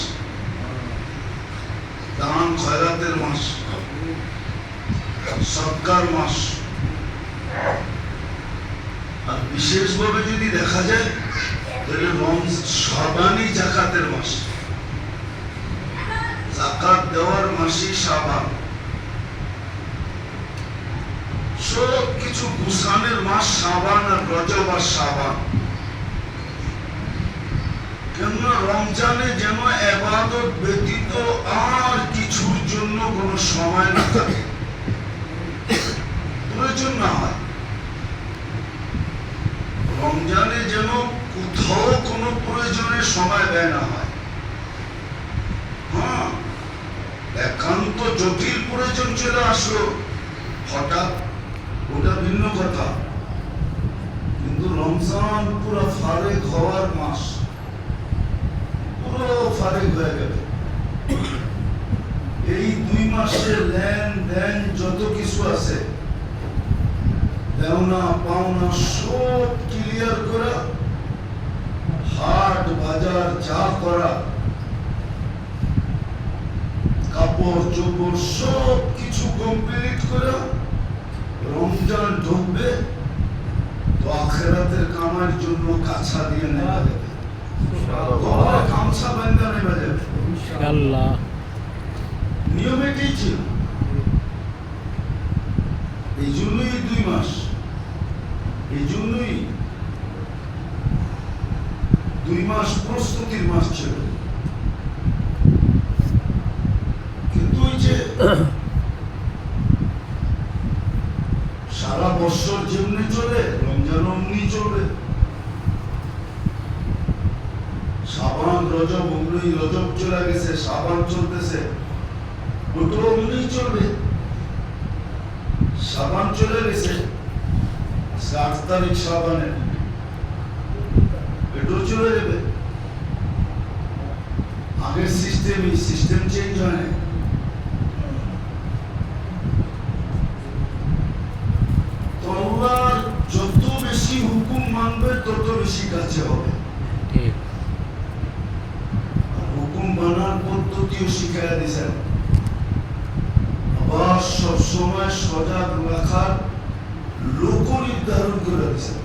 দান খয়রাতের মাস, সৎকার মাস। আর বিশেষভাবে যদি দেখা যায় তাহলে শাবানই জাকাতের মাস, জাকাত দেওয়ার মাসই শাবান। সব কিছু গুছানের মাস শাবান আর রজব আর শাবান। কেননা রমজানে যেন ইবাদত ব্যতীত আর কিছুর জন্য কোনো সময় না থাকে, প্রয়োজন না হয়। রমজানে যেন কোথাও কোনো প্রয়োজনে সময় ব্যয় না হয়। হ্যাঁ, একান্ত জটিল প্রয়োজন চলে আসলো হঠাৎ, ওটা ভিন্ন কথা। কিন্তু রমজান পুরো ফারেক হওয়ার মাস, পুরো ফারেক হয়ে গেল। এই 2 মাসের লেনদেন যত কিছু আছে, দেওনা পাওনা সব ক্লিয়ার করা, হাট বাজার যা করা, কাপড় চোপড় সব কিছু কমপ্লিট করা, রমজান ঢুকবে তো আখেরাতের কামার জন্য কাছা দিয়ে নেওয়া যাবে, গামছা বান্ধা নেওয়া যাবে। আল্লাহ নিয়ম এটাই ছিল। এই জন্যই 2 মাস, এই জন্যই 2 মাস প্রস্তুতির মাস ছিল। কিন্তু ওই যে সারা বছর যেমনি চলে, রমজান অমনি চলবে। শাবান রজব অমনি, রজব চলে গেছে, শাবান চলতেছে, ওটা অমনি চলবে। শাবান চলে গেছে, 8 তারিখ শাবানের, এটাও চলে যাবে। আগের সিস্টেম চেঞ্জ হয় না। তো আল্লাহর যত বেশি হুকুম মানবে তত বেশি কাছে হবে। ঠিক। হুকুম মানার পদ্ধতিও শিখাইয়া দিয়েছেন। আবার সবসময় সজাগ রাখার লোক নির্ধারণ করে দিয়েছেন।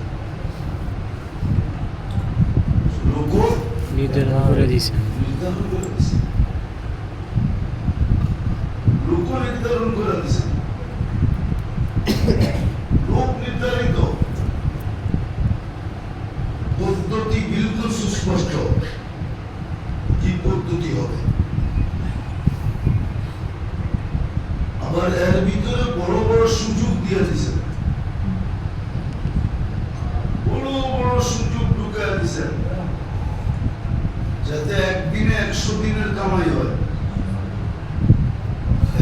লোক নির্ধারণ করে দিয়েছেন। নির্ধারণ করে দিয়েছেন। লোক নির্ধারণ করে দিয়েছেন। লোক নির্ধারিত পদ্ধতি বিলকুল সুস্পষ্ট, কি পদ্ধতি হবে। আবার এর ভিতরে বড় বড় সুযোগ দিয়ে দিয়েছেন, বড় বড় সুযোগ ঢুকায় দিয়েছেন, যাতে একদিনে 100 দিনের কামাই হয়,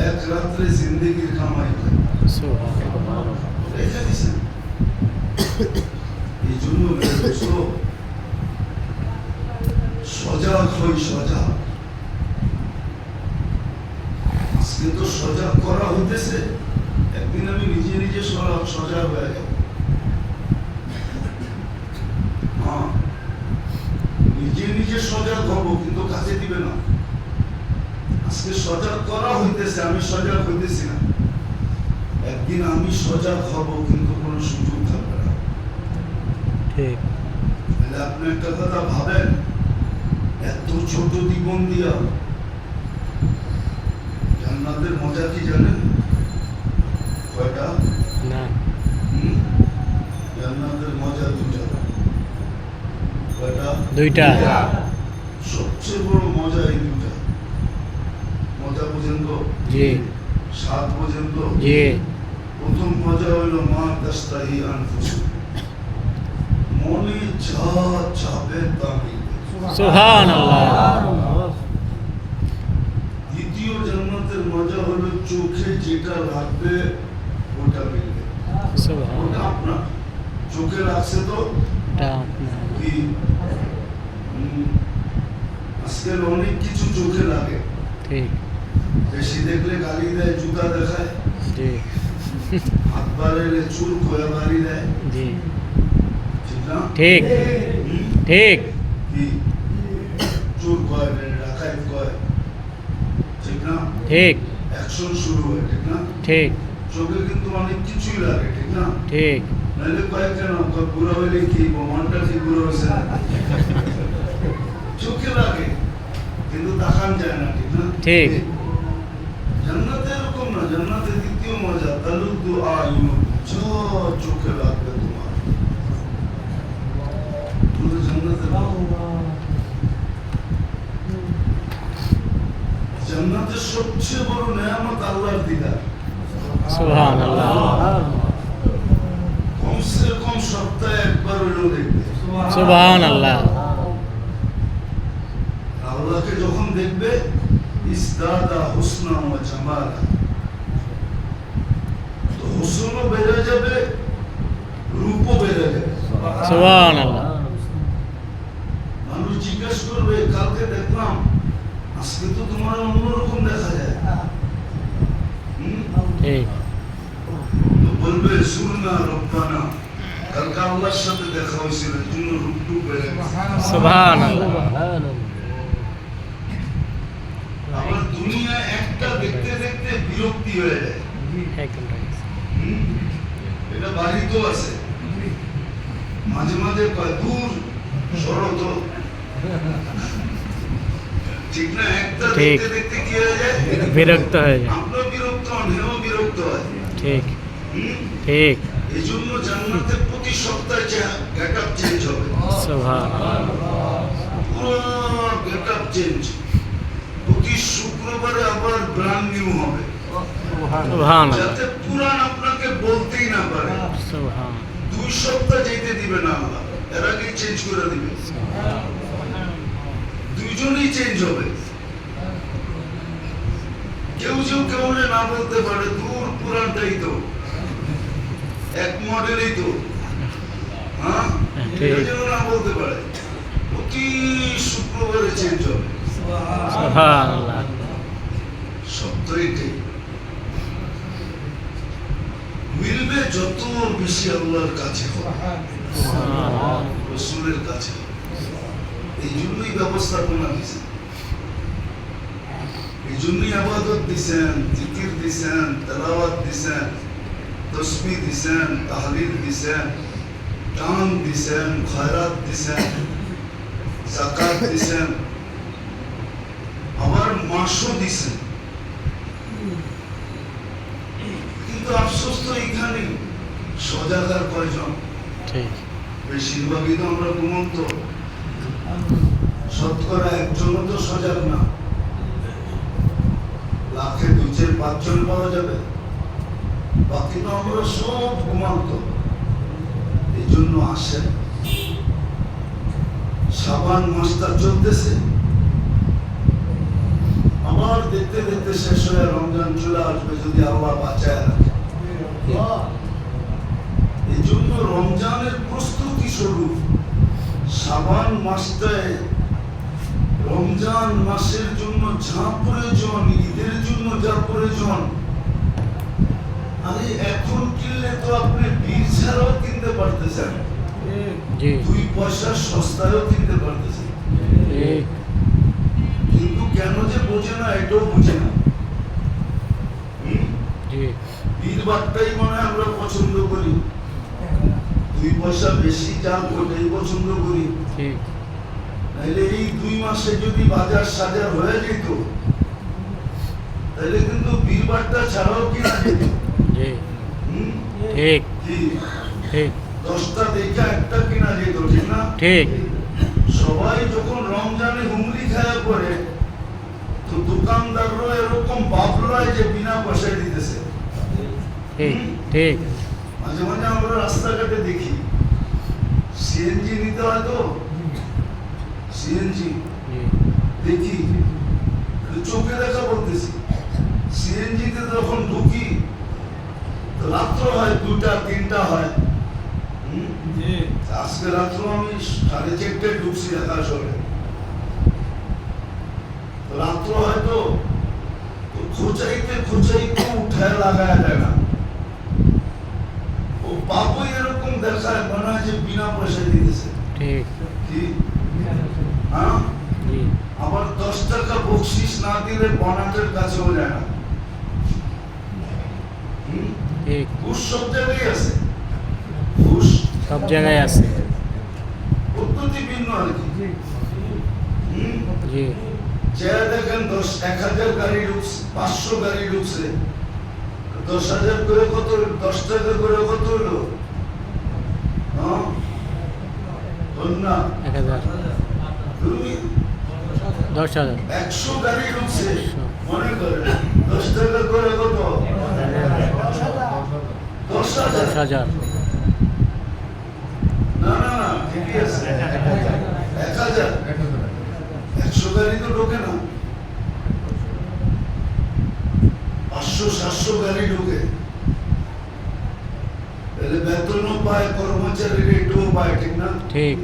এক রাত্রে জিন্দগির কামাই হয়। রেখে দিয়েছেন। এই জন্য সজাগ হই, সজাগ। আজকে তো সজাগ করা হইতেছে, একদিন আমি নিজে নিজে সজাগ হয়ে যাব। হ্যাঁ, নিজে নিজে সজাগ হব, কিন্তু কাজে দিবে না। আজকে সজাগ করা হইতেছে, আমি সজাগ হইতেছি না। একদিন আমি সজাগ হব, কিন্তু কোনো সুযোগ থাকবে না। ঠিক তাহলে আপনি একটা কথা ভাবেন, এত ছোট জীবন দিয়া জান্নাতের মজা কি জানেন? কয়টা? না জান্নাতের মজা দুটা। কয়টা? দুইটা। সবচেয়ে বড় মজা এই দুটা। মজা বোঝেন তো? জি স্বাদ বোঝেন তো? জি প্রথম মজা হইলো মা তাস্তাহি আনফুসুকুম, মনে যা চাবে তা মিলবে। সুবহানাল্লাহ। দ্বিতীয় জান্নাতের মজা হলো চোখে যেটা রাখবে ওটা মিলবে। ওটা সুবহানাল্লাহ। আপনার চোখে রাখছে তো এটা আপনার। কি আজকাল অনেক কিছু চোখে লাগে, ঠিক বেশি দেখলে গালি দেয়, জুতা দেখায়, জি হাত বাড়াইলে চুল কয়া বাড়ি দেয়, জি ঠিক না? ঠিক হুম? ঠিক কি চুল কয়, রাখায় কয়, ঠিক না? ঠিক অ্যাকশন শুরু হয়, ঠিক না? ঠিক চোখে কিন্তু অনেক কিছুই লাগে, ঠিক না? ঠিক নাহলে কয় কেন বুড়া হইলে কি মনটা কি বুড়ো হয়েছে না? চোখে লাগে কিন্তু তাকান যায় না, ঠিক না? ঠিক জান্নাতে এরকম না, জান্নাতে দ্বিতীয় মজা তালুদ্দু আয়ুন, যা চোখে লাগবে তোমার। তুমি তো জান্নাতে জান্নাতের সবচেয়ে বড় নেয়ামত আল্লাহর দিদার। সুবহানাল্লাহ। কমসে কম সপ্তাহে একবার হইলেও দেখবে। সুবহানাল্লাহ। আল্লাহকে যখন দেখবে ইসদাদা হুসনা ওয়া জামালা, তো হুসনও বেড়ে যাবে, রূপও বেড়ে যাবে। সুবহানাল্লাহ। মানুষ জিজ্ঞাসা করবে, কালকে দেখলাম, আজকে তো তোমার অন্যরকম দেখা যায়। ঠিক তো বলবে সুরনা রব্বানা, কালকে আল্লাহর সাথে দেখা হয়েছিল, এর জন্য রূপটু বেড়ে গেছে। সুবহানাল্লাহ। আবার দুনিয়া একটা দেখতে দেখতে বিরক্তি হয়ে যায়। একদম right. এটা বাড়িতেও আছে, মাঝে মাঝে কয় দূর সরো তো, ঠিক না? একটা ঠিক। দেখতে দেখতে কি হয়ে যায়? বিরক্ত হয়ে যায়। আপনিও বিরক্ত হন, হেও বিরক্ত হয়। ঠিক হুম? ঠিক এই জন্য জান্নাতে প্রতি সপ্তাহে গেট আপ চেঞ্জ হবে, সুবহানাল্লাহ। পুরো গেট আপ চেঞ্জ। প্রতি শুক্রবারে আবার ব্র্যান্ড নিউ হবে, সুবহানাল্লাহ। যাতে পুরান আপনাকে বলতেই না পারে। সুবহানাল্লাহ। 2 সপ্তাহ যেতে দিবে না আল্লাহ, এর আগেই চেঞ্জ করে দিবে। দুইজনেই চেঞ্জ হবে। কেউ কেউ না বলতে পারে দূর পুরানটাই তো, এক মডেলই তো, হ্যাঁ, ঠিক। কেউ যেন না বলতে পারে। প্রতি শুক্রবারে চেঞ্জ হবে, সুবহানাল্লাহ। সপ্তাহে ঠিক মিলবে। যত বেশি আল্লাহর কাছে হবে, সুবহানাল্লাহ। রসুলের কাছে হবে। এই জন্যই ব্যবস্থাপনা দিয়েছেন, এই জন্যই আবাদত দিছেন, জিকির দিছেন, তেলাওয়াত দিছেন, তসবিহ দিছেন, তাহলিল দিছেন, দান দিছেন, খয়রাত দিছেন, যাকাত দিছেন, আবার মাসও দিছেন। কিন্তু আফসোস তো এখানে সজাগার কয়জন? ঠিক বেশিরভাগই তো আমরা ঘুমন্ত, শতকরা একজনও তো সজাগ না। লাখে 2-4-5 জন পাওয়া যাবে, বাকি তো আমরা সব ঘুমান্ত। এই জন্য আসেন, শাবান মাসটা চলতেছে, আবার দেখতে দেখতে শেষ হয়ে রমজান চলে আসবে যদি আল্লাহ বাঁচায় রাখে। এই জন্য রমজানের প্রস্তুতি স্বরূপ শাবান মাসটায় রমজান মাসের জন্য যা প্রয়োজন, ঈদের জন্য যা প্রয়োজন, আরে এখন কিনলে তো আপনি বীর ছাড়াও কিনতে পারতেছেন, জি 2 পয়সা সস্তায়ও কিনতে পারতেছেন। ঠিক কিন্তু কেন যে বোঝে না, এটাও বুঝে না। জি বীর বার্তাই মনে হয় আমরা পছন্দ করি, 2 পয়সা বেশি যান ওটাই পছন্দ করি। ঠিক নাহলে এই 2 মাসে যদি বাজার সাজার হয়ে যেত তাহলে কিন্তু বীরবারটা ছাড়াও কিনা যেত। জি হুম? ঠিক কি ঠিক 10টা দেখা একটা কিনা যেত, ঠিক না? ঠিক সবাই যখন রমজানে হুমড়ি খায় পড়ে তো দোকানদাররা এরকম বাবলায় যে বিনা পয়সায় দিতেছে। ঠিক ঠিক মাঝে মাঝে আমরা রাস্তাঘাটে দেখি সিএনজি নিতে হয় তো সিএনজি জি দেখি চোখে দেখা বলতেছি সিএনজিতে যখন ঢুকি তো রাত্র হয় 2টা 3টা হয়। হুম? আজকে রাত্র আমি 4:30টায় ঢুকছি ঢাকা শহরে। তো রাত্র হয়তো খোঁচাইতে খোঁচাইতে উঠায় লাগায় দেয় না। ও বাবু এরকম দেখায় মনে হয় যে বিনা পয়সায় দিতেছে। ঠিক কি হ্যাঁ জি আবার 10 টাকা বকশিস না দিলে বনাটের কাছেও যায় না। হুম? ঠিক ঘুষ সব জায়গায় আছে, ঘুষ সব জায়গায় আছে। পদ্ধতি ভিন্ন আর কি। হুম? জি যে দেখেন 10,000 গাড়ি ঢুকছে, 500 গাড়ি ঢুকছে, 10,000 করে কত, 10 টাকা করে কত হলো? হ্যাঁ? হল না? 1000 তুমি 10,000 100 গাড়ি ঢুকছে, মনে করেন 10 টাকা করে কত? 10,000। 10,000 না না না, ঠিকই আছে। 1,000। 100 গাড়ি তো ঢোকে না, 500-700 গাড়ি ঢোকে। তাহলে বেতনও পায়, কর্মচারীর এটাও পায়, ঠিক না? ঠিক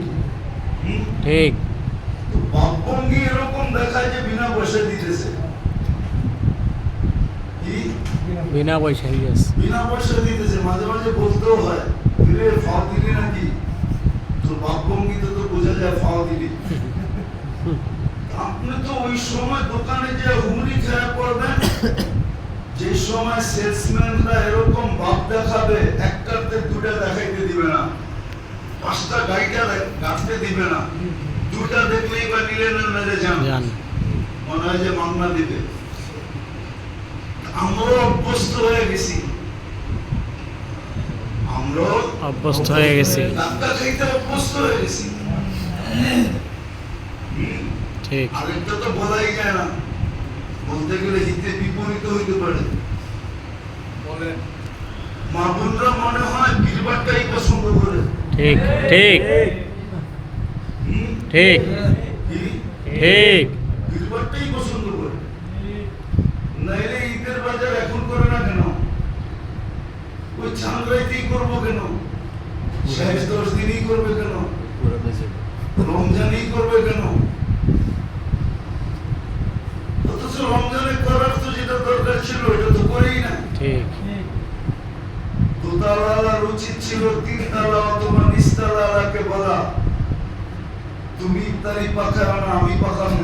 হুম? ঠিক তো বাপভঙ্গি এরকম দেখায় যে বিনা পয়সা দিতেছে। কি বিনা পয়সায় ইয়েস বিনা পয়সা দিতেছে? মাঝে মাঝে বলতেও হয় রে ফাও দিলি নাকি, তোর বাপভঙ্গিতে তো বোঝা যায় ফাও দিলি। আপনি তো ওই সময় দোকানে যে হুমড়ি খেয়ে পড়বেন যে সময় সেলসম্যানরা এরকম ভাব দেখাবে, একটাতে 2টা দেখাইতে দিবে না, 5টা গাড়িটা গাড়তে দিবে না, 2টা দেখলেই বা নিলেন মেরে যান, জান মনে হয় যে মামলা দিবে। আমরাও অভ্যস্ত হয়ে গেছি, আমরাও অভ্যস্ত হয়ে গেছি। ধাক্কা খাইতে অভ্যস্ত হয়ে গেছি। হুম? ঠিক আরেকটা তো বলাই যায় না, বলতে গেলে হিতে বিপরীত হইতে পারে। মা বোনরা মনে হয় বীরবারটাই পছন্দ করে। ঠিক ঠিক হুম? ঠিক কি? ঠিক বীরবারটাই পছন্দ করে। নাইলে ঈদের বাজার এখন করে না কেন? ওই চাঁদরাইতেই করবো কেন? শেষ 10 দিনই করবে কেন? রমজানই করবে কেন? অথচ রমজানে করার তো যেটা দরকার ছিল এটা তো করেই না। ঠিক দোতলার উচিত ছিল 3 তলা অথবা নিচতলাকে বলা তুমি ইফতারি পাকাও না, আমি পাকাবো।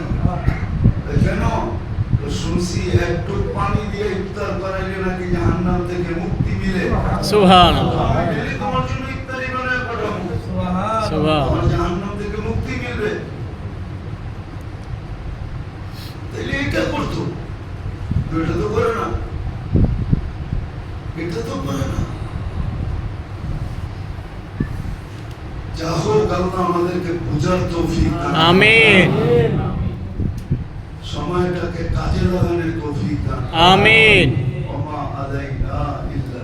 কেন? তো শুনছি একটু পানি দিয়ে ইফতার করাইলে নাকি জাহান্নাম থেকে মুক্তি মিলে। সুবহানাল্লাহ আমি ডেলি তোমার জন্য ইফতারি বানায় পাঠাবো, সুবহান তোমার জাহান্নাম থেকে মুক্তি মিলবে। তাহলে এটা করতো, এটা তো করে না, এটা তো করে না। যা হোক আল্লাহ আমাদেরকে বুঝার তৌফিক দান করুন। আমিন সময়টাকে কাজে লাগানোর তৌফিক দান করুন। আমিন ওমা আলাইনা ইল্লা